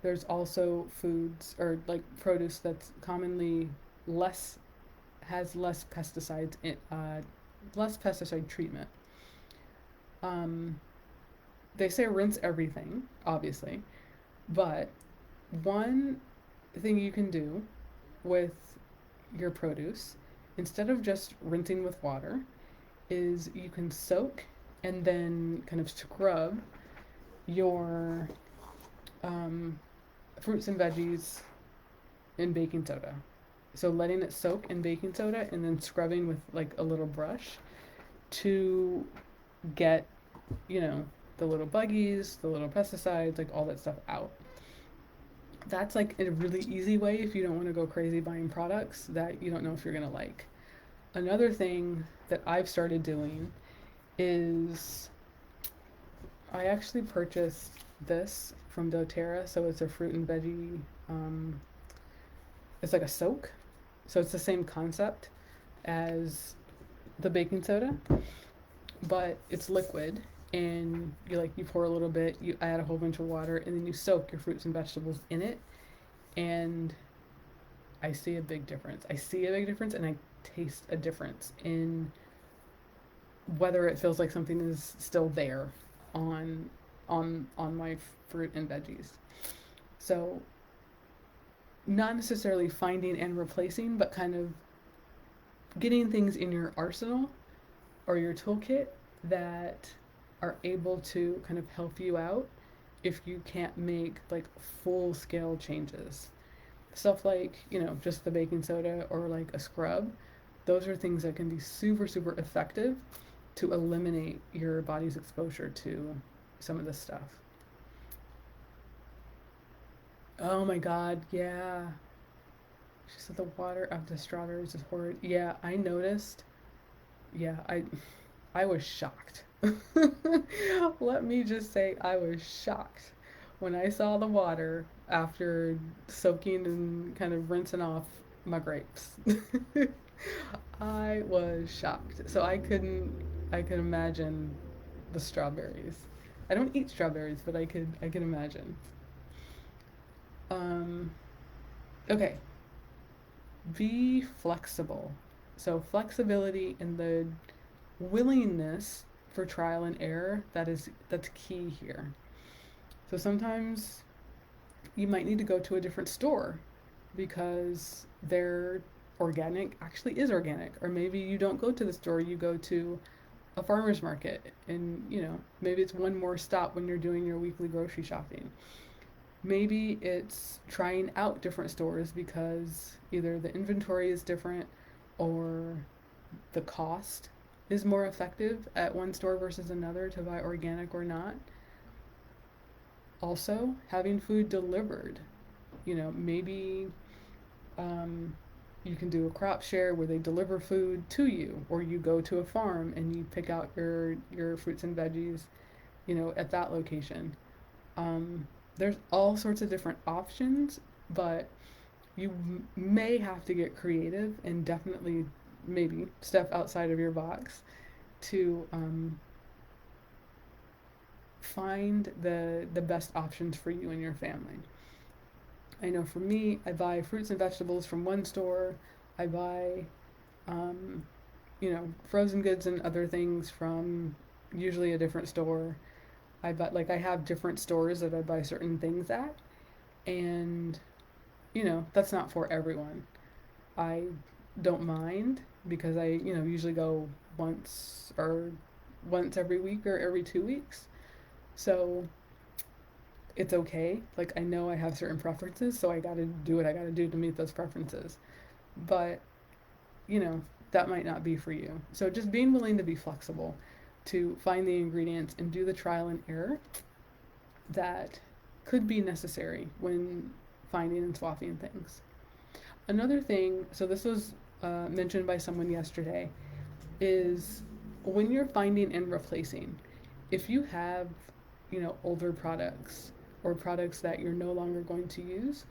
Speaker 1: there's also foods or like produce that's commonly less has less pesticides in, less pesticide treatment. Um, they say rinse everything, obviously, but one thing you can do with your produce, instead of just rinsing with water, is you can soak and then kind of scrub your um, fruits and veggies in baking soda. So letting it soak in baking soda and then scrubbing with like a little brush to get, you know, the little buggies, the little pesticides, like all that stuff out. That's like a really easy way if you don't want to go crazy buying products that you don't know if you're going to like. Another thing that I've started doing is I actually purchased this from doTERRA. So it's a fruit and veggie, um, it's like a soak. So it's the same concept as the baking soda, but it's liquid. And you pour a little bit, you add a whole bunch of water, and then you soak your fruits and vegetables in it. And I see a big difference. I see a big difference, and I taste a difference in whether it feels like something is still there on on my fruit and veggies. So not necessarily finding and replacing, but kind of getting things in your arsenal or your toolkit that are able to kind of help you out if you can't make like full scale changes. Stuff like, just the baking soda or like a scrub, those are things that can be super, super effective to eliminate your body's exposure to some of this stuff. Oh my god, yeah. She said the water of the strawberries is horrid. Yeah, I noticed. Yeah, I was shocked. Let me just say I was shocked when I saw the water after soaking and kind of rinsing off my grapes. I was shocked. So I could imagine the strawberries. I don't eat strawberries, but I could imagine. Um okay, be flexible. So flexibility and the willingness for trial and error, that's key here. So sometimes you might need to go to a different store because their organic actually is organic, or maybe you don't go to the store, you go to a farmer's market, and maybe it's one more stop when you're doing your weekly grocery shopping. Maybe it's trying out different stores because either the inventory is different or the cost is more effective at one store versus another to buy organic or not. Also, having food delivered. Maybe you can do a crop share where they deliver food to you, or you go to a farm and you pick out your fruits and veggies, at that location. There's all sorts of different options, but you may have to get creative and definitely maybe step outside of your box to find the best options for you and your family. I know for me, I buy fruits and vegetables from one store. I buy, um, frozen goods and other things from usually a different store. I have different stores that I buy certain things at, and that's not for everyone. I don't mind because I usually go once every week or every 2 weeks, so it's okay. Like I know I have certain preferences, so I got to do what I got to do to meet those preferences. But you know that might not be for you. So just being willing to be flexible, to find the ingredients and do the trial and error that could be necessary when finding and swapping things. Another thing, so this was mentioned by someone yesterday, is when you're finding and replacing, if you have, older products or products that you're no longer going to use,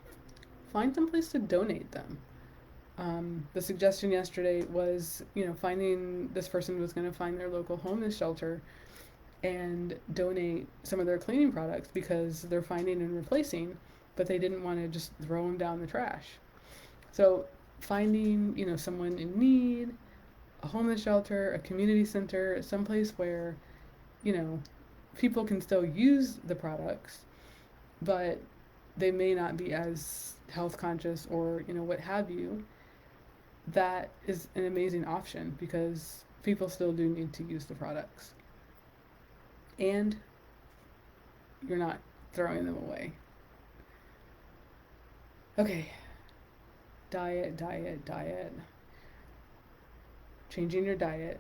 Speaker 1: find some place to donate them. The suggestion yesterday was, finding this person was going to find their local homeless shelter and donate some of their cleaning products because they're finding and replacing, but they didn't want to just throw them down the trash. So finding, someone in need, a homeless shelter, a community center, someplace where, you know, people can still use the products, but they may not be as health conscious or, what have you. That is an amazing option because people still do need to use the products. And you're not throwing them away. Okay, diet, diet, diet. Changing your diet.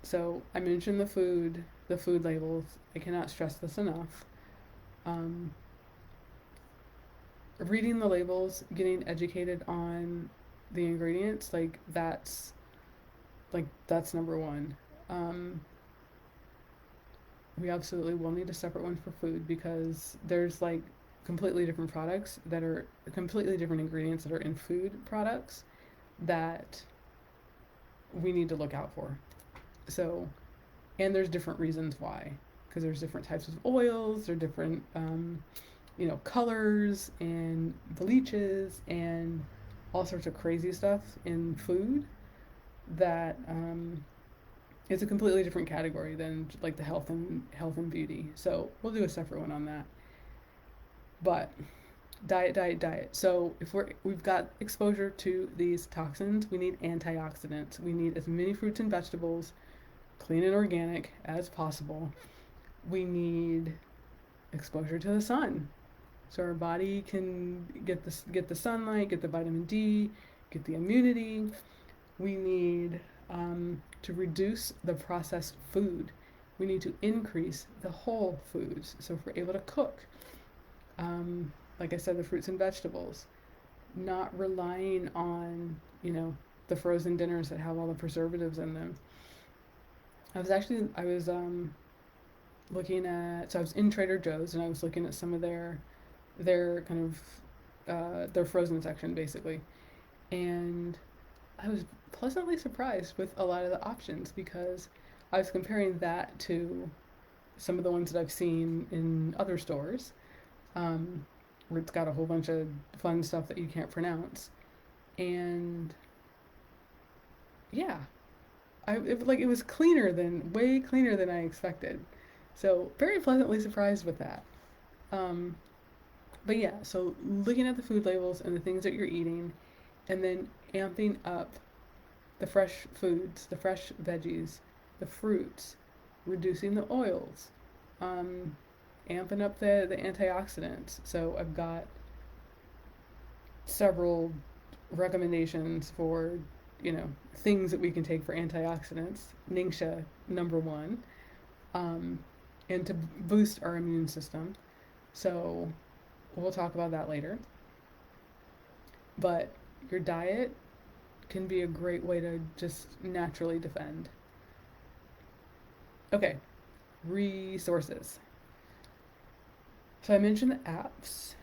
Speaker 1: So I mentioned the food labels. I cannot stress this enough. Um, Reading the labels, getting educated on the ingredients, that's number one. Um, we absolutely will need a separate one for food because there's like completely different products that are completely different ingredients that are in food products that we need to look out for. So, and there's different reasons why, because there's different types of oils, there are different, colors and bleaches and all sorts of crazy stuff in food that is a completely different category than like the health and beauty. So we'll do a separate one on that. But diet, diet, diet. So if we've got exposure to these toxins, we need antioxidants. We need as many fruits and vegetables, clean and organic as possible. We need exposure to the sun, so our body can get the sunlight, get the vitamin D, get the immunity. We need to reduce the processed food. We need to increase the whole foods. So if we're able to cook, like I said, the fruits and vegetables, not relying on the frozen dinners that have all the preservatives in them. I was looking at, so I was in Trader Joe's and I was looking at some of their kind of their frozen section basically, and I was pleasantly surprised with a lot of the options because I was comparing that to some of the ones that I've seen in other stores, where it's got a whole bunch of fun stuff that you can't pronounce, and yeah, it was way cleaner than I expected. So very pleasantly surprised with that. Um, but yeah, so looking at the food labels and the things that you're eating, and then amping up the fresh foods, the fresh veggies, the fruits, reducing the oils, um, amping up the antioxidants. So I've got several recommendations for things that we can take for antioxidants. Ningxia number one, um, and to boost our immune system. So we'll talk about that later. But your diet can be a great way to just naturally defend. Okay, resources. So I mentioned the apps,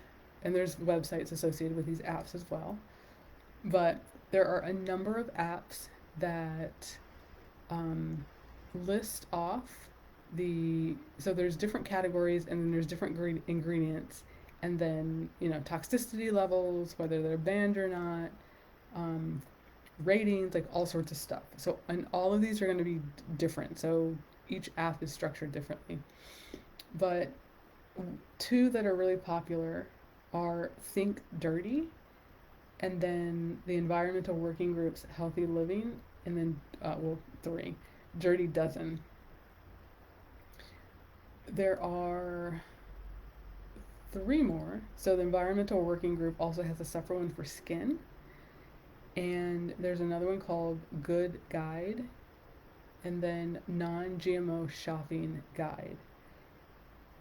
Speaker 1: and there's websites associated with these apps as well. But there are a number of apps that um, list off so there's different categories and then there's different ingredients, and then toxicity levels, whether they're banned or not, um, ratings, like all sorts of stuff. So, and all of these are going to be different. So each app is structured differently. But two that are really popular are Think Dirty, and then the Environmental Working Group's Healthy Living, and then, three, Dirty Dozen. There are three more. So the Environmental Working Group also has a separate one for skin, and there's another one called Good Guide, and then Non-GMO Shopping Guide.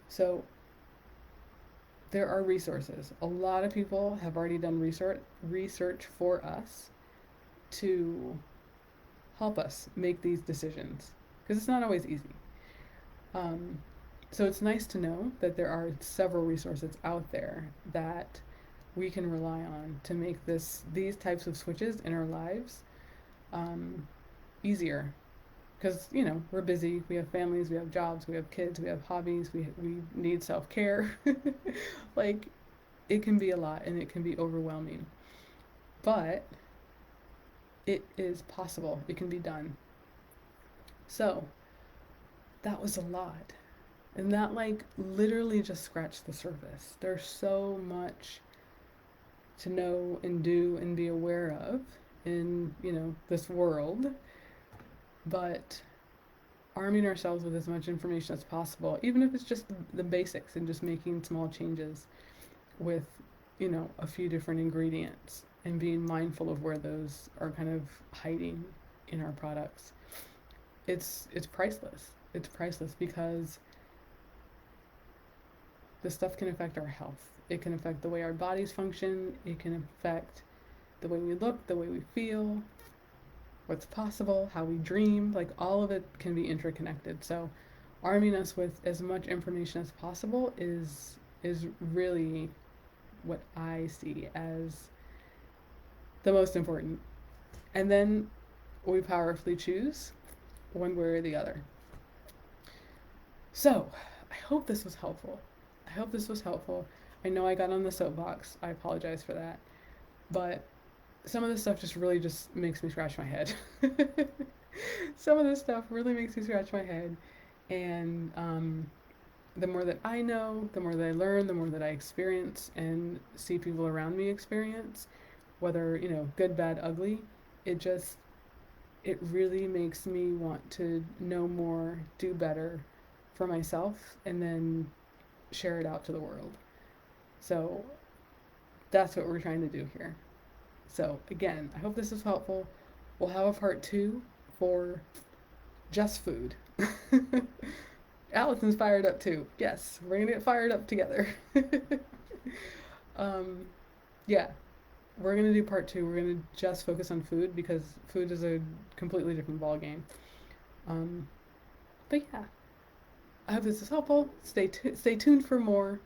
Speaker 1: So there are resources. A lot of people have already done research for us to help us make these decisions because it's not always easy. Um, so it's nice to know that there are several resources out there that we can rely on to make these types of switches in our lives, um, easier. because we're busy, we have families, we have jobs, we have kids, we have hobbies, we need self-care. Like, it can be a lot and it can be overwhelming, but it is possible, it can be done. So that was a lot, and that, like, literally just scratched the surface. There's so much to know and do and be aware of in this world, but arming ourselves with as much information as possible, even if it's just the basics and just making small changes with, a few different ingredients and being mindful of where those are kind of hiding in our products. It's priceless. It's priceless because this stuff can affect our health. It can affect the way our bodies function. It can affect the way we look, the way we feel, what's possible, how we dream. Like, all of it can be interconnected. So arming us with as much information as possible is really what I see as the most important. And then we powerfully choose one way or the other. So I hope this was helpful. I hope this was helpful. I know I got on the soapbox. I apologize for that. But some of this stuff just really just makes me scratch my head. Some of this stuff really makes me scratch my head. And the more that I know, the more that I learn, the more that I experience and see people around me experience, whether, good, bad, ugly, it just, it really makes me want to know more, do better for myself, and then share it out to the world. So that's what we're trying to do here. So again, I hope this is helpful. We'll have a part two for just food. Allison's fired up too. Yes, we're gonna get fired up together. um, yeah, we're gonna do part two. We're gonna just focus on food because food is a completely different ball game. Um, but yeah, I hope this is helpful. Stay tuned for more.